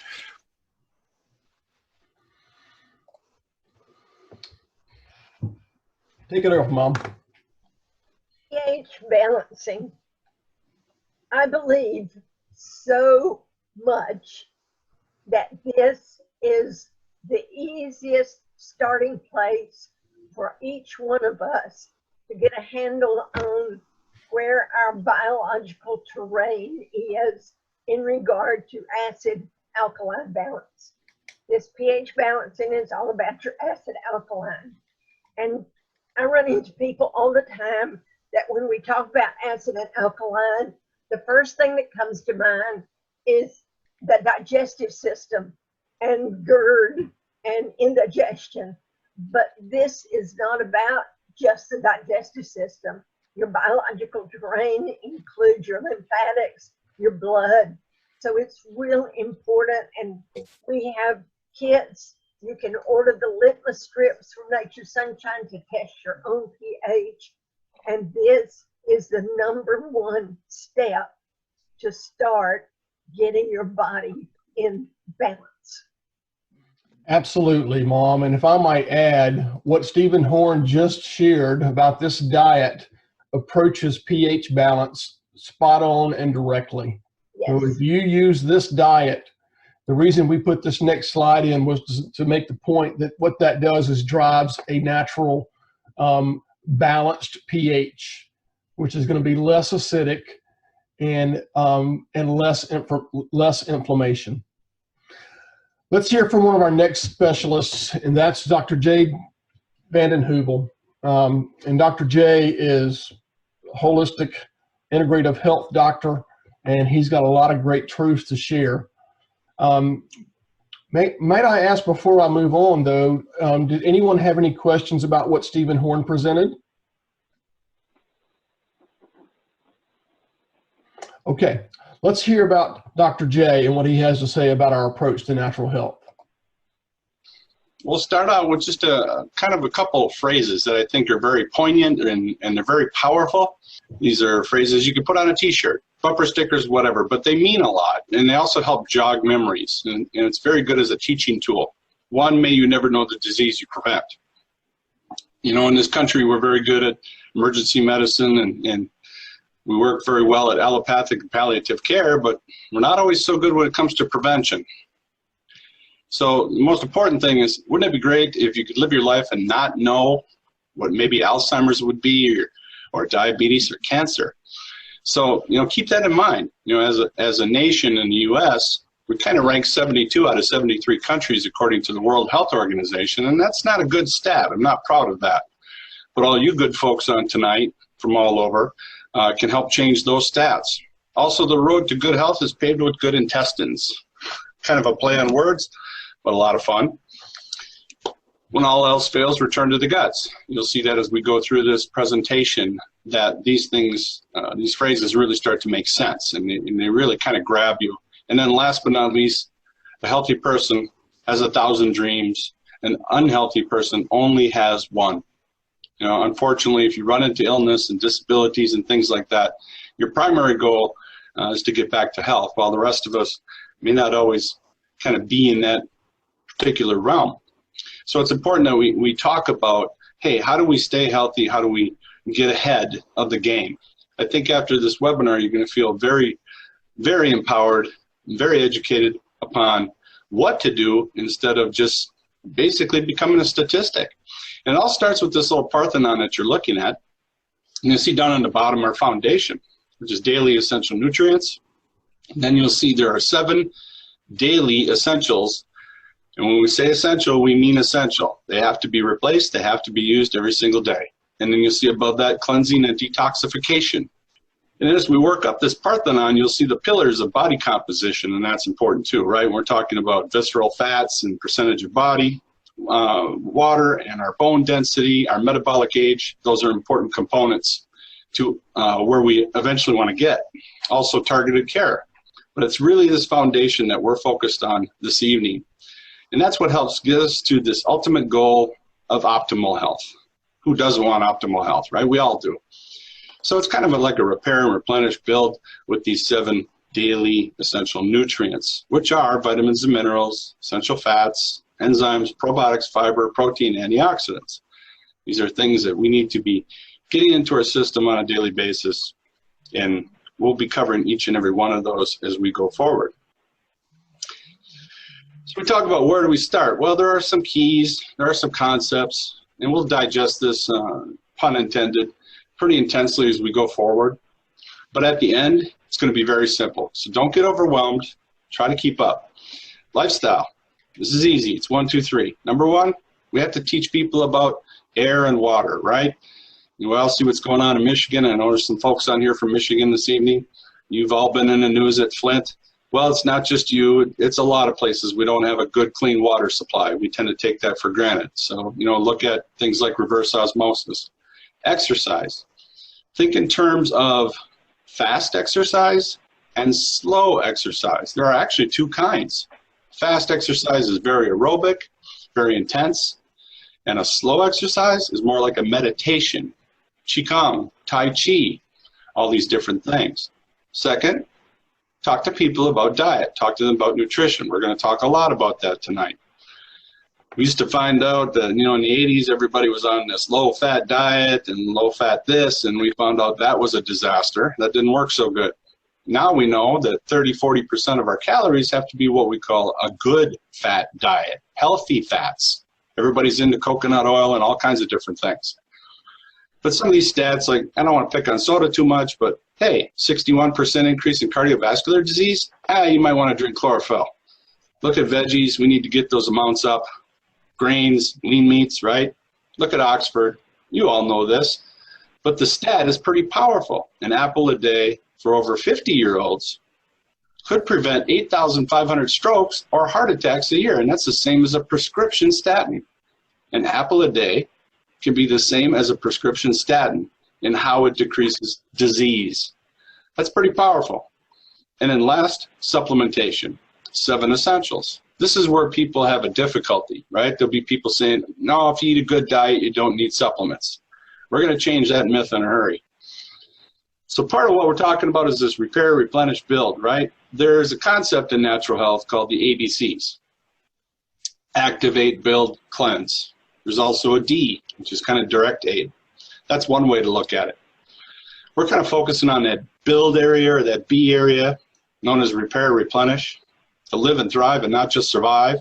Speaker 1: Take it off, Mom.
Speaker 2: pH balancing, I believe so much that this is the easiest starting place for each one of us to get a handle on where our biological terrain is in regard to acid-alkaline balance. This pH balancing is all about your acid-alkaline. And I run into people all the time that when we talk about acid and alkaline, the first thing that comes to mind is the digestive system and GERD and indigestion. But this is not about just the digestive system. Your biological terrain includes your lymphatics, your blood. So it's real important. And we have kits. You can order the litmus strips from Nature's Sunshine to test your own pH. And this is the #1 step to start getting your body in balance.
Speaker 1: Absolutely, Mom. And if I might add, what Steven Horne just shared about this diet approaches pH balance spot on and directly.
Speaker 2: Yes.
Speaker 1: So if you use this diet, the reason we put this next slide in was to make the point that what that does is drives a natural balanced pH, which is going to be less acidic and less inflammation. Let's hear from one of our next specialists, and that's Dr. Vanden Heuvel. And Dr. J is a holistic integrative health doctor, and he's got a lot of great truths to share. Might I ask before I move on, though, did anyone have any questions about what Steven Horne presented? Okay, let's hear about Dr. J and what he has to say about our approach to natural health.
Speaker 8: We'll start out with just a kind of a couple of phrases that I think are very poignant and they're very powerful. These are phrases you can put on a t-shirt, bumper stickers, whatever, but they mean a lot, and they also help jog memories, and it's very good as a teaching tool. One, may you never know the disease you prevent. You know, in this country, we're very good at emergency medicine, and we work very well at allopathic and palliative care, but we're not always so good when it comes to prevention. So the most important thing is, wouldn't it be great if you could live your life and not know what maybe Alzheimer's would be, or diabetes or cancer? So, you know, keep that in mind. You know, as a nation in the U.S., we kind of rank 72 out of 73 countries according to the World Health Organization, and that's not a good stat. I'm not proud of that. But all you good folks on tonight from all over can help change those stats. Also, the road to good health is paved with good intestines. Kind of a play on words, but a lot of fun. When all else fails, return to the guts. You'll see that as we go through this presentation, that these things, these phrases really start to make sense, and they really kind of grab you. And then last but not least, a healthy person has 1,000 dreams. An unhealthy person only has one. You know, unfortunately, if you run into illness and disabilities and things like that, your primary goal is to get back to health, while the rest of us may not always kind of be in that particular realm. So it's important that we talk about, hey, how do we stay healthy? How do we get ahead of the game? I think after this webinar, you're going to feel very, very empowered, very educated upon what to do instead of just basically becoming a statistic. And it all starts with this little Parthenon that you're looking at. And you'll see down on the bottom our foundation, which is daily essential nutrients. And then you'll see there are 7 daily essentials. And when we say essential, we mean essential. They have to be replaced. They have to be used every single day. And then you'll see above that cleansing and detoxification. And as we work up this Parthenon, you'll see the pillars of body composition, and that's important too, right? We're talking about visceral fats and percentage of body, water, and our bone density, our metabolic age. Those are important components to where we eventually want to get. Also targeted care. But it's really this foundation that we're focused on this evening. And that's what helps get us to this ultimate goal of optimal health. Who doesn't want optimal health, right? We all do. So it's kind of like a repair and replenish build with these 7 daily essential nutrients, which are vitamins and minerals, essential fats, enzymes, probiotics, fiber, protein, antioxidants. These are things that we need to be getting into our system on a daily basis, and we'll be covering each and every one of those as we go forward. So we talk about, where do we start? Well, there are some keys, there are some concepts, and we'll digest this, pun intended, pretty intensely as we go forward. But at the end, it's going to be very simple. So don't get overwhelmed. Try to keep up. Lifestyle. This is easy. It's 1, 2, 3. Number 1, we have to teach people about air and water, right? You all see what's going on in Michigan. I know there's some folks on here from Michigan this evening. You've all been in the news at Flint. Well, it's not just you. It's a lot of places. We don't have a good, clean water supply. We tend to take that for granted. So, you know, look at things like reverse osmosis. Exercise. Think in terms of fast exercise and slow exercise. There are actually two kinds. Fast exercise is very aerobic, very intense, and a slow exercise is more like a meditation, Qigong, Tai Chi, all these different things. Second, talk to people about diet. Talk to them about nutrition. We're going to talk a lot about that tonight. We used to find out that, you know, in the 80s, everybody was on this low-fat diet and low-fat this, and we found out that was a disaster. That didn't work so good. Now we know that 30–40% of our calories have to be what we call a good fat diet, healthy fats. Everybody's into coconut oil and all kinds of different things. But some of these stats, like, I don't want to pick on soda too much, but hey, 61% increase in cardiovascular disease, you might want to drink chlorophyll. Look at veggies, we need to get those amounts up. Grains, lean meats, right? Look at Oxford, you all know this. But the stat is pretty powerful. An apple a day for over 50-year-olds could prevent 8,500 strokes or heart attacks a year, and that's the same as a prescription statin. An apple a day can be the same as a prescription statin in how it decreases disease. That's pretty powerful. And then last, supplementation, 7 essentials. This is where people have a difficulty, right? There'll be people saying, no, if you eat a good diet, you don't need supplements. We're going to change that myth in a hurry. So part of what we're talking about is this repair, replenish, build, right? There's a concept in natural health called the ABCs. Activate, build, cleanse. There's also a D, which is kind of direct aid. That's one way to look at it. We're kind of focusing on that build area or that B area known as repair, replenish, to live and thrive and not just survive.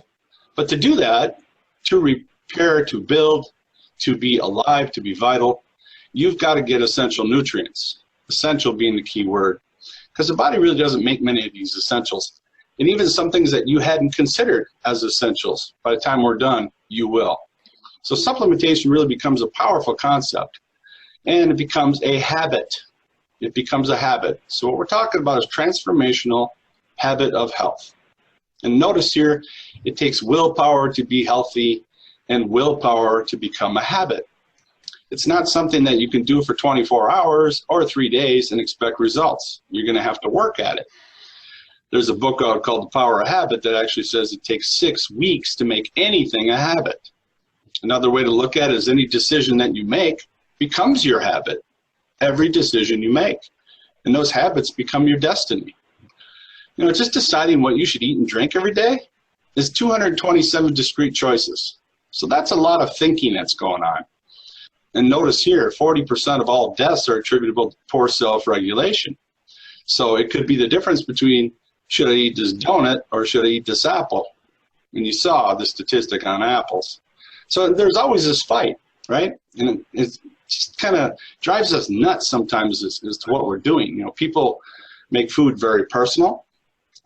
Speaker 8: But to do that, to repair, to build, to be alive, to be vital, you've got to get essential nutrients. Essential being the key word, because the body really doesn't make many of these essentials. And even some things that you hadn't considered as essentials, by the time we're done, you will. So supplementation really becomes a powerful concept, and it becomes a habit. It becomes a habit. So what we're talking about is transformational habit of health. And notice here, it takes willpower to be healthy and willpower to become a habit. It's not something that you can do for 24 hours or 3 days and expect results. You're going to have to work at it. There's a book out called The Power of Habit that actually says it takes 6 weeks to make anything a habit. Another way to look at it is any decision that you make becomes your habit. Every decision you make. And those habits become your destiny. You know, just deciding what you should eat and drink every day is 227 discrete choices. So that's a lot of thinking that's going on. And notice here, 40% of all deaths are attributable to poor self-regulation. So it could be the difference between should I eat this donut or should I eat this apple? And you saw the statistic on apples. So there's always this fight, right? And it just kind of drives us nuts sometimes as to what we're doing. You know, people make food very personal.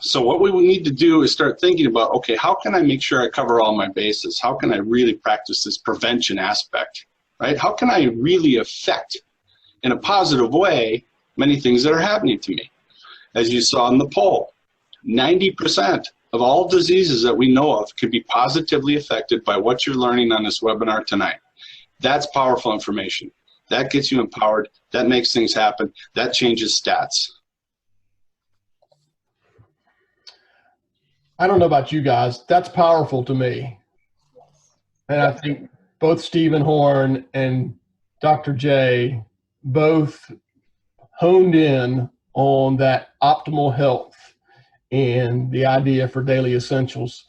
Speaker 8: So what we need to do is start thinking about, okay, how can I make sure I cover all my bases? How can I really practice this prevention aspect? Right? How can I really affect, in a positive way, many things that are happening to me? As you saw in the poll, 90% of all diseases that we know of can be positively affected by what you're learning on this webinar tonight. That's powerful information. That gets you empowered. That makes things happen. That changes stats.
Speaker 1: I don't know about you guys. That's powerful to me. And I think both Steven Horne and Dr. J both honed in on that optimal health and the idea for daily essentials.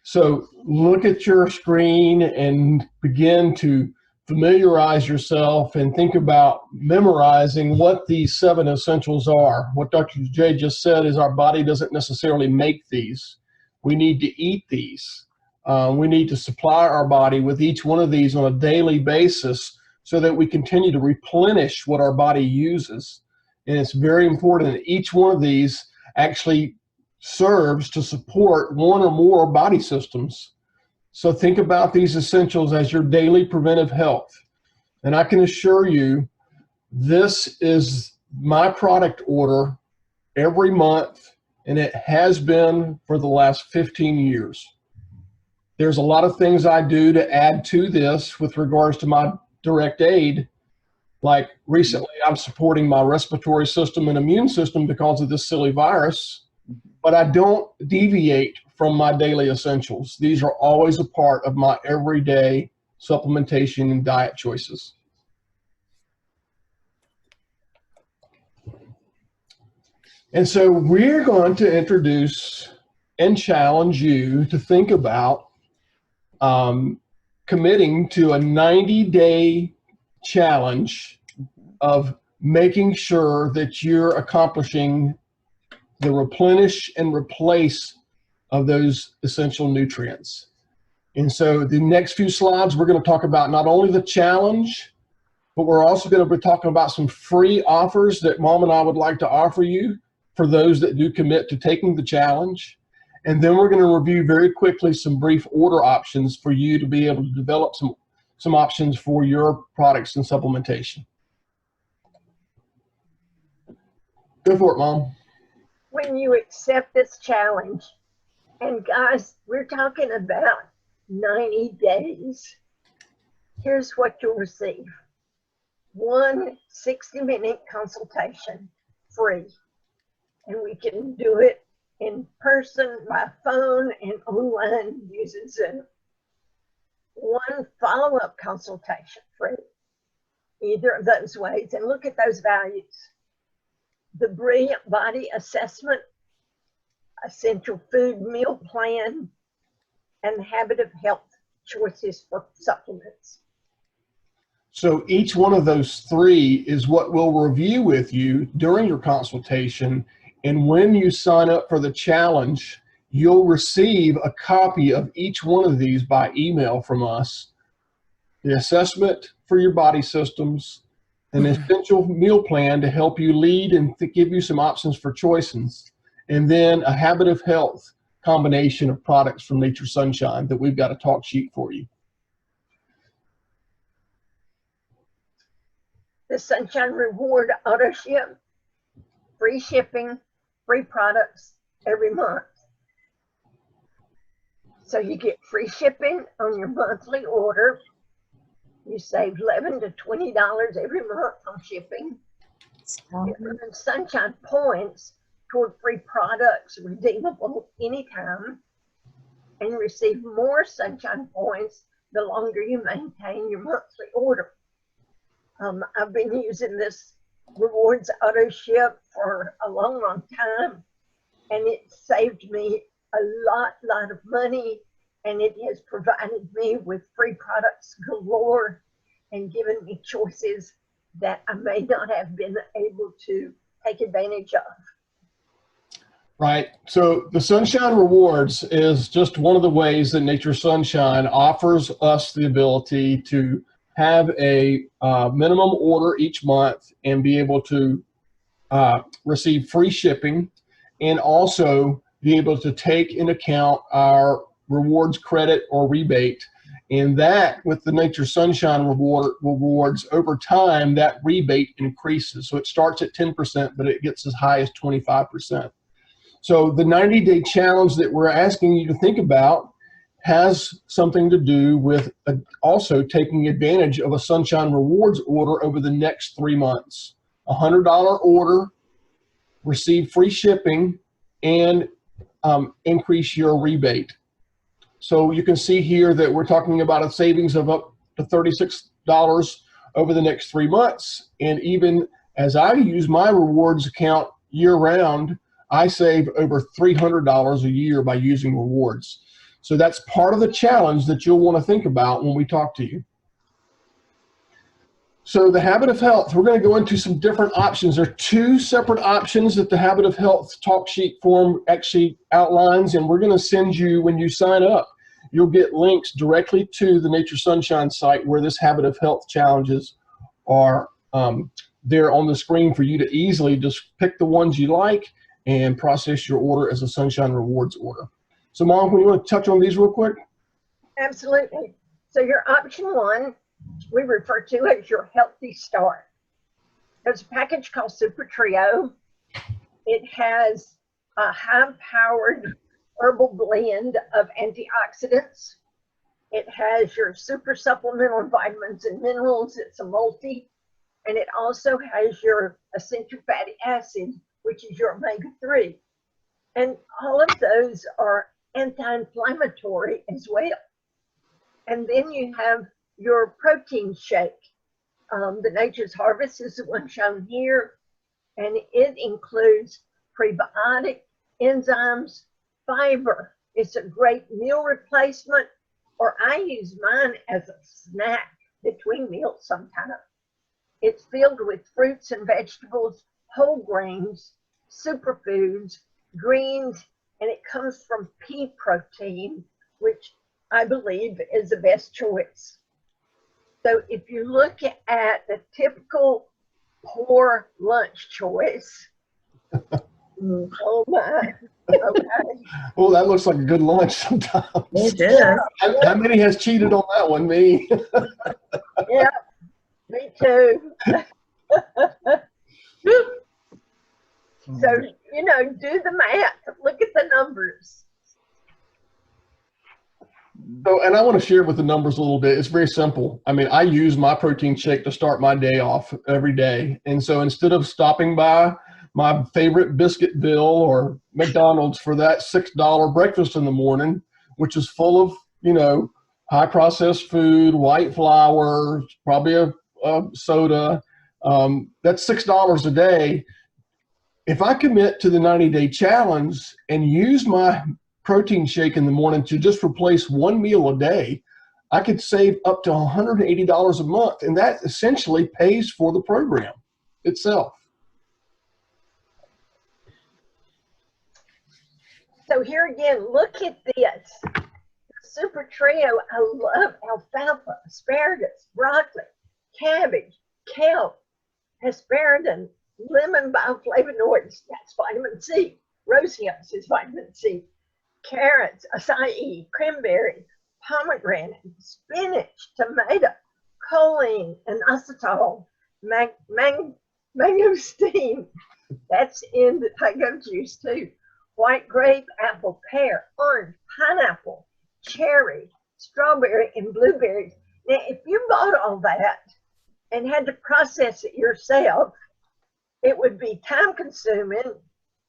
Speaker 1: So look at your screen and begin to familiarize yourself and think about memorizing what these 7 essentials are. What Dr. J just said is our body doesn't necessarily make these. We need to eat these. We need to supply our body with each one of these on a daily basis so that we continue to replenish what our body uses. And it's very important that each one of these actually serves to support one or more body systems. So think about these essentials as your daily preventive health. And I can assure you, this is my product order every month, and it has been for the last 15 years. There's a lot of things I do to add to this with regards to my direct aid, Like recently, I'm supporting my respiratory system and immune system because of this silly virus, but I don't deviate from my daily essentials. These are always a part of my everyday supplementation and diet choices. And so we're going to introduce and challenge you to think about committing to a 90-day challenge of making sure that you're accomplishing the replenish and replace of those essential nutrients. And so the next few slides, we're going to talk about not only the challenge, but we're also going to be talking about some free offers that Mom and I would like to offer you for those that do commit to taking the challenge. And then we're going to review very quickly some brief order options for you to be able to develop some options for your products and supplementation. Go for it, Mom.
Speaker 2: When you accept this challenge, and guys, we're talking about 90 days, here's what you'll receive. One 60-minute consultation, free. And we can do it in person, by phone, and online using Zoom. One follow-up consultation, free. Either of those ways, and look at those values. The Brilliant Body Assessment, Essential Food Meal Plan, and Habit of Health choices for supplements.
Speaker 1: So each one of those three is what we'll review with you during your consultation. And when you sign up for the challenge, you'll receive a copy of each one of these by email from us. The assessment for your body systems, an essential meal plan to help you lead and to give you some options for choices, and then a habit of health combination of products from Nature's Sunshine that we've got a talk sheet for you.
Speaker 2: The Sunshine Reward Auto Ship, free shipping, free products every month. So you get free shipping on your monthly order. You save $11 to $20 every month on shipping. You earn Sunshine points toward free products redeemable anytime, and receive more Sunshine points the longer you maintain your monthly order. I've been using this rewards auto ship for a long, long time, and it saved me a lot of money, and it has provided me with free products galore and given me choices that I may not have been able to take advantage of.
Speaker 1: Right. So the Sunshine Rewards is just one of the ways that Nature's Sunshine offers us the ability to have a minimum order each month and be able to receive free shipping, and also be able to take into account our rewards credit or rebate. And that, with the Nature's Sunshine rewards, over time, that rebate increases. So it starts at 10%, but it gets as high as 25%. So the 90-day challenge that we're asking you to think about has something to do with also taking advantage of a Sunshine Rewards order over the next 3 months. A $100 order, receive free shipping, and increase your rebate. So you can see here that we're talking about a savings of up to $36 over the next 3 months. And even as I use my rewards account year round, I save over $300 a year by using rewards. So that's part of the challenge that you'll want to think about when we talk to you. So the Habit of Health, we're going to go into some different options. There are 2 separate options that the Habit of Health talk sheet form actually outlines, and we're going to send you, when you sign up, you'll get links directly to the Nature's Sunshine site where this Habit of Health challenges are there on the screen for you to easily just pick the ones you like and process your order as a Sunshine Rewards order. So Mom, can you want to touch on these real quick?
Speaker 2: Absolutely. So your option 1, we refer to as your Healthy Start. There's a package called Super Trio. It has a high-powered herbal blend of antioxidants. It has your super supplemental vitamins and minerals. It's a multi. And it also has your essential fatty acid, which is your omega-3. And all of those are anti-inflammatory as well. And then you have your protein shake. The Nature's Harvest is the one shown here, and it includes prebiotic, enzymes, fiber. It's a great meal replacement, or I use mine as a snack between meals sometimes. It's filled with fruits and vegetables, whole grains, superfoods, greens, and it comes from pea protein, which I believe is the best choice. So if you look at the typical poor lunch choice, oh my, okay.
Speaker 1: Well, that looks like a good lunch sometimes.
Speaker 6: It is.
Speaker 1: How many has cheated on that one? Me.
Speaker 2: Yeah, me too. So, you know, do the math, look at the numbers.
Speaker 1: So, and I want to share with the numbers a little bit. It's very simple. I mean, I use my protein shake to start my day off every day. And so instead of stopping by my favorite Biscuitville or McDonald's for that $6 breakfast in the morning, which is full of, you know, high processed food, white flour, probably a soda, that's $6 a day. If I commit to the 90-day challenge and use my protein shake in the morning to just replace one meal a day, I could save up to $180 a month, and that essentially pays for the program itself.
Speaker 2: So here again, look at this. Super Trio, I love alfalfa, asparagus, broccoli, cabbage, kelp, asparagus, lemon bioflavonoids, that's vitamin C, rose hips is vitamin C, carrots, acai, cranberry, pomegranate, spinach, tomato, choline, and inositol, mangosteen, that's in the Tigo juice too, white grape, apple, pear, orange, pineapple, cherry, strawberry, and blueberries. Now, if you bought all that and had to process it yourself, it would be time consuming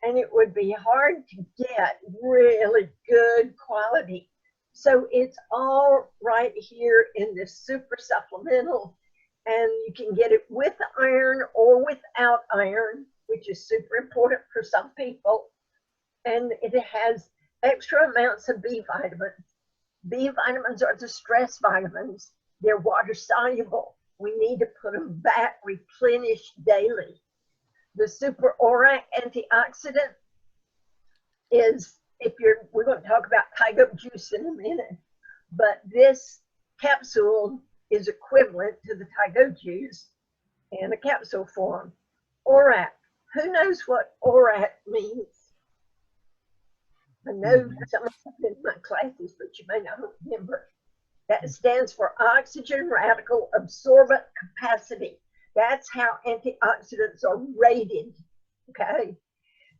Speaker 2: and it would be hard to get really good quality. So it's all right here in this super supplemental, and you can get it with iron or without iron, which is super important for some people. And it has extra amounts of B vitamins. B vitamins are the stress vitamins. They're water soluble. We need to put them back, replenished daily. The Super ORAC antioxidant is, we're going to talk about Tigo juice in a minute, but this capsule is equivalent to the Tigo juice in a capsule form. ORAC, who knows what ORAC means? I know some of them in my classes, but you may not remember. That stands for oxygen radical absorbent capacity. That's how antioxidants are rated, okay?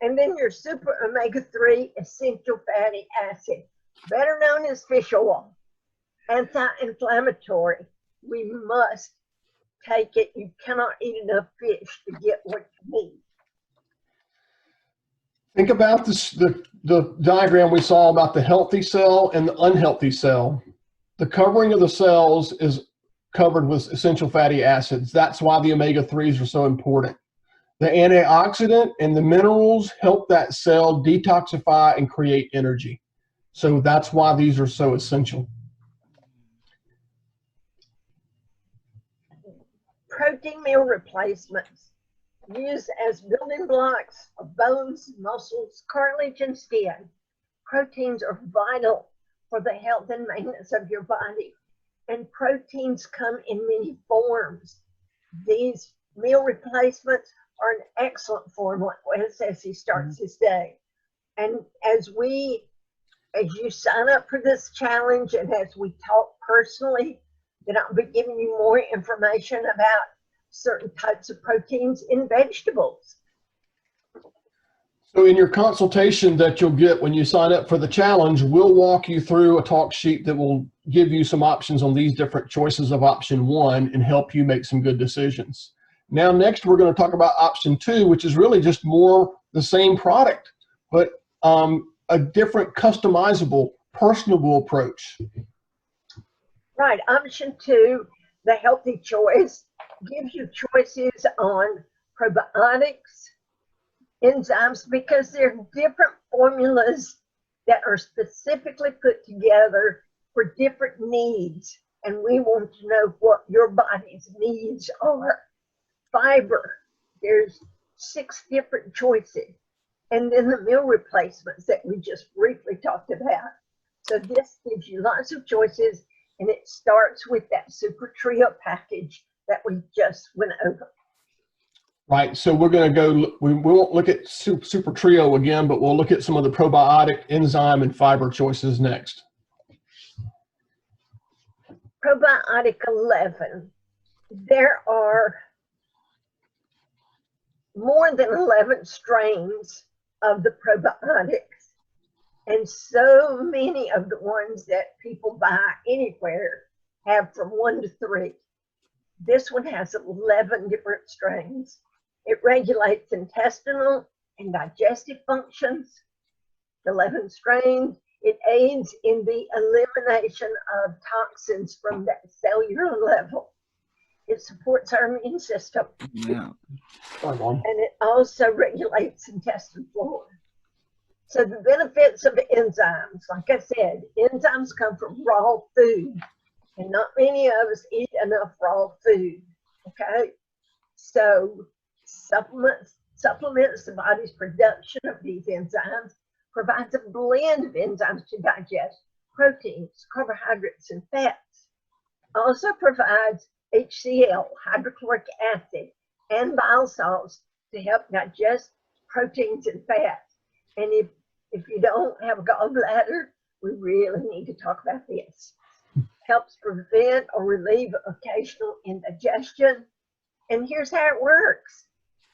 Speaker 2: And then your super omega-3 essential fatty acid, better known as fish oil, anti-inflammatory. We must take it. You cannot eat enough fish to get what you need.
Speaker 1: Think about this, the diagram we saw about the healthy cell and the unhealthy cell. The covering of the cells is covered with essential fatty acids. That's why the omega-3s are so important. The antioxidant and the minerals help that cell detoxify and create energy. So that's why these are so essential.
Speaker 2: Protein meal replacements used as building blocks of bones, muscles, cartilage, and skin. Proteins are vital for the health and maintenance of your body. And proteins come in many forms. These meal replacements are an excellent form, like Wes says he starts his day. And as you sign up for this challenge and as we talk personally, then I'll be giving you more information about certain types of proteins in vegetables.
Speaker 1: So in your consultation that you'll get when you sign up for the challenge, we'll walk you through a talk sheet that will give you some options on these different choices of option one and help you make some good decisions. Now, next, we're going to talk about option 2, which is really just more the same product, but a different customizable, personable approach.
Speaker 2: Right. Option 2, the healthy choice, gives you choices on probiotics, enzymes, because they're different formulas that are specifically put together for different needs. And we want to know what your body's needs are. Fiber, there's 6 different choices. And then the meal replacements that we just briefly talked about. So this gives you lots of choices, and it starts with that Super Trio package that we just went over.
Speaker 1: Right, so we're going to go, we won't look at Super Trio again, but we'll look at some of the probiotic, enzyme, and fiber choices next.
Speaker 2: Probiotic 11. There are more than 11 strains of the probiotics, and so many of the ones that people buy anywhere have from 1 to 3. This one has 11 different strains. It regulates intestinal and digestive functions. 11 strains. It aids in the elimination of toxins from that cellular level. It supports our immune system.
Speaker 6: Yeah.
Speaker 2: And it also regulates intestine flora. So the benefits of enzymes, like I said, enzymes come from raw food, and not many of us eat enough raw food, okay? So supplements the body's production of these enzymes, provides a blend of enzymes to digest proteins, carbohydrates, and fats. Also provides HCl, hydrochloric acid, and bile salts to help digest proteins and fats. And if you don't have a gallbladder, we really need to talk about this. Helps prevent or relieve occasional indigestion. And here's how it works.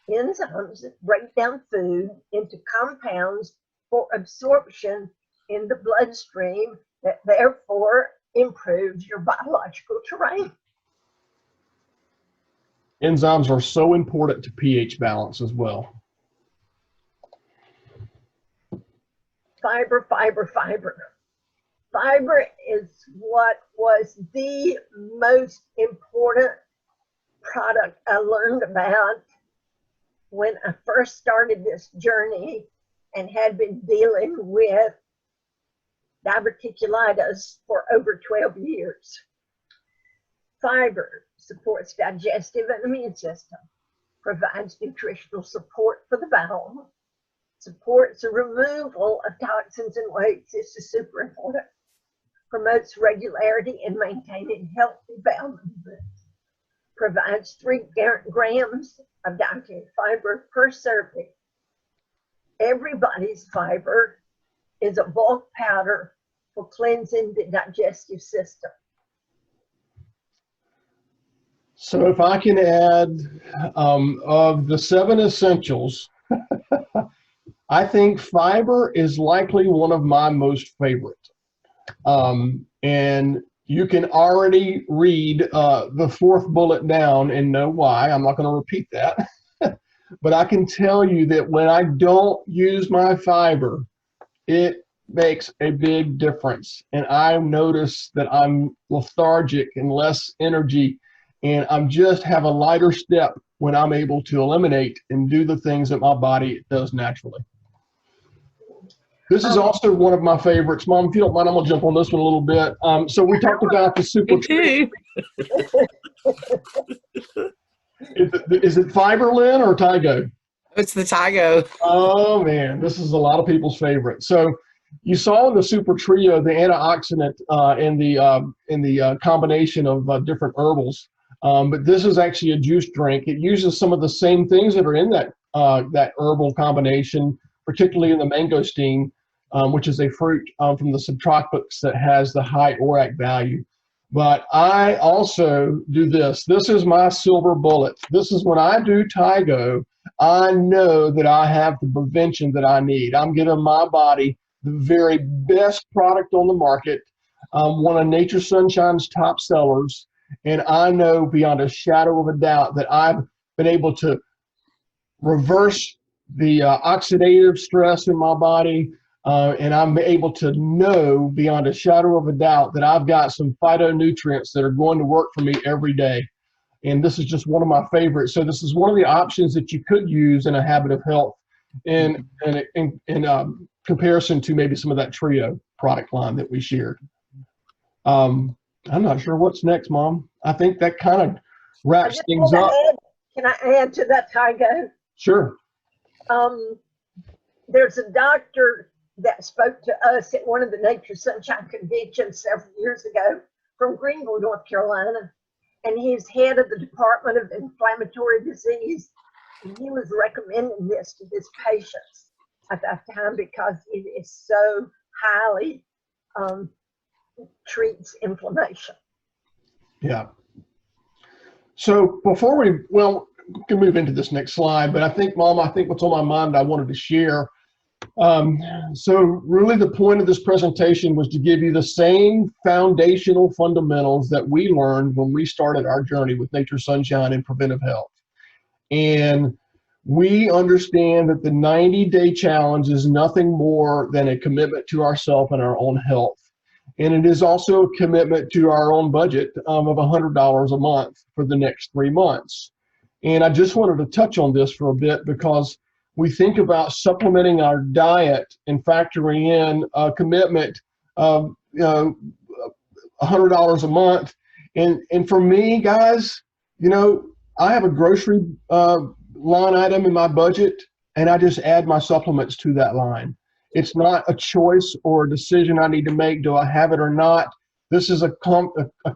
Speaker 2: Enzymes break down food into compounds for absorption in the bloodstream that therefore improves your biological terrain.
Speaker 1: Enzymes are so important to pH balance as well.
Speaker 2: Fiber, fiber, fiber. Fiber is what was the most important product I learned about when I first started this journey and had been dealing with diverticulitis for over 12 years. Fiber supports digestive and immune system, provides nutritional support for the bowel, supports the removal of toxins and waste. This is super important. Promotes regularity in maintaining healthy bowel movements. Provides 3 grams of dietary fiber per serving. Everybody's fiber is a bulk powder for cleansing the digestive system.
Speaker 1: So if I can add, of the 7 essentials, I think fiber is likely one of my most favorite. And you can already read the 4th bullet down and know why. I'm not going to repeat that. But I can tell you that when I don't use my fiber, it makes a big difference. And I notice that I'm lethargic and less energy, and I'm just have a lighter step when I'm able to eliminate and do the things that my body does naturally. This is also one of my favorites. Mom, if you don't mind, I'm going to jump on this one a little bit. So we talked about the Super Trio. Is it fiber, Lynn, or Tygo?
Speaker 6: It's the Tygo.
Speaker 1: Oh, man, this is a lot of people's favorite. So you saw in the Super Trio the antioxidant in the combination of different herbals. But this is actually a juice drink. It uses some of the same things that are in that herbal combination, particularly in the mangosteen, which is a fruit from the subtropics that has the high ORAC value. But I also do this. This is my silver bullet. This is when I do Tygo, I know that I have the prevention that I need. I'm giving my body the very best product on the market, one of Nature Sunshine's top sellers. And I know beyond a shadow of a doubt that I've been able to reverse the oxidative stress in my body, and I'm able to know beyond a shadow of a doubt that I've got some phytonutrients that are going to work for me every day. And this is just one of my favorites. So this is one of the options that you could use in a habit of health in comparison to maybe some of that trio product line that we shared. I'm not sure what's next, Mom. I think that kind of wraps things up.
Speaker 2: Can I add to that, Tygo?
Speaker 1: Sure.
Speaker 2: There's a doctor that spoke to us at one of the Nature Sunshine conventions several years ago from Greenville, North Carolina, and he's head of the Department of Inflammatory Disease, and he was recommending this to his patients at that time because it is so highly treats inflammation.
Speaker 1: Yeah. So before we can move into this next slide, but I think, Mom, what's on my mind I wanted to share. So really the point of this presentation was to give you the same foundational fundamentals that we learned when we started our journey with Nature Sunshine and preventive health. And we understand that the 90-day challenge is nothing more than a commitment to ourselves and our own health. And it is also a commitment to our own budget of $100 a month for the next 3 months. And I just wanted to touch on this for a bit because we think about supplementing our diet and factoring in a commitment of $100 a month. And for me, guys, I have a grocery line item in my budget, and I just add my supplements to that line. It's not a choice or a decision I need to make. Do I have it or not? This is a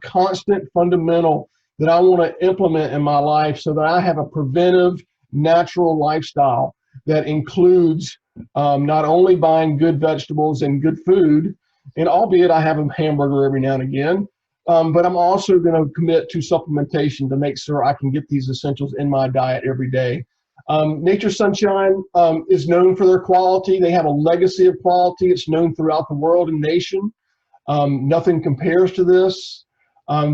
Speaker 1: constant fundamental that I want to implement in my life so that I have a preventive, natural lifestyle that includes not only buying good vegetables and good food, and albeit I have a hamburger every now and again, but I'm also going to commit to supplementation to make sure I can get these essentials in my diet every day. Nature Sunshine is known for their quality. They have a legacy of quality. It's known throughout the world and nation. Nothing compares to this.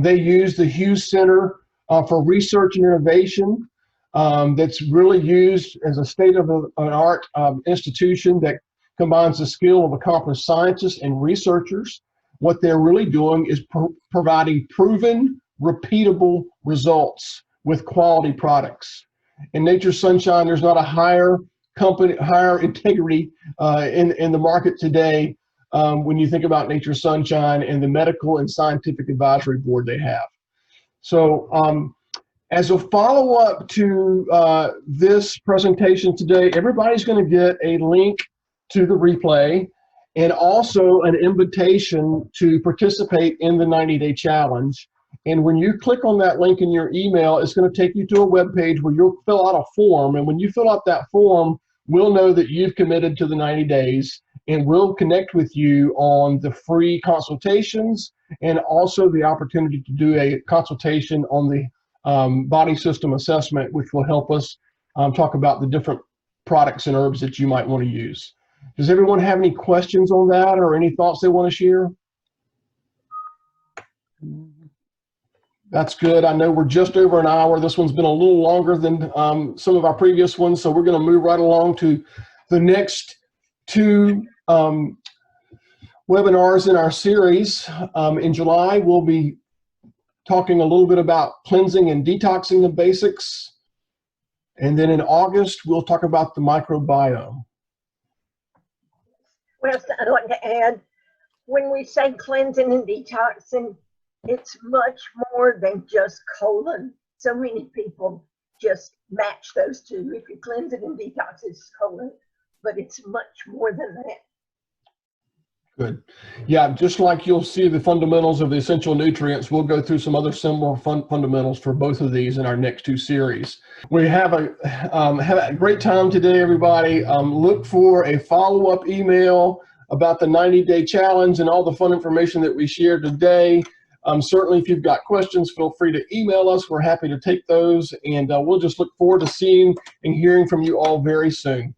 Speaker 1: They use the Hughes Center for Research and Innovation. That's really used as a state-of-the-art institution that combines the skill of accomplished scientists and researchers. What they're really doing is providing proven, repeatable results with quality products. In Nature Sunshine, there's not a higher integrity in the market today when you think about Nature Sunshine and the medical and scientific advisory board they have. So as a follow-up to this presentation today, everybody's going to get a link to the replay and also an invitation to participate in the 90-day challenge. And when you click on that link in your email, it's going to take you to a web page where you'll fill out a form. And when you fill out that form, we'll know that you've committed to the 90 days, and we'll connect with you on the free consultations and also the opportunity to do a consultation on the body system assessment, which will help us talk about the different products and herbs that you might want to use. Does everyone have any questions on that or any thoughts they want to share? That's good. I know we're just over an hour. This one's been a little longer than some of our previous ones, so we're going to move right along to the next two webinars in our series. In July, we'll be talking a little bit about cleansing and detoxing the basics. And then in August, we'll talk about the microbiome.
Speaker 2: Well, I'd like to add, when we say cleansing and detoxing, it's much more than just colon. So many people just match those two. If you cleanse it and detox, it's colon, but it's much more than that.
Speaker 1: Good. Yeah, just like you'll see the fundamentals of the essential nutrients, we'll go through some other similar fundamentals for both of these in our next two series. We have a great time today, everybody. Look for a follow-up email about the 90-day challenge and all the fun information that we shared today. Certainly, if you've got questions, feel free to email us. We're happy to take those, and we'll just look forward to seeing and hearing from you all very soon.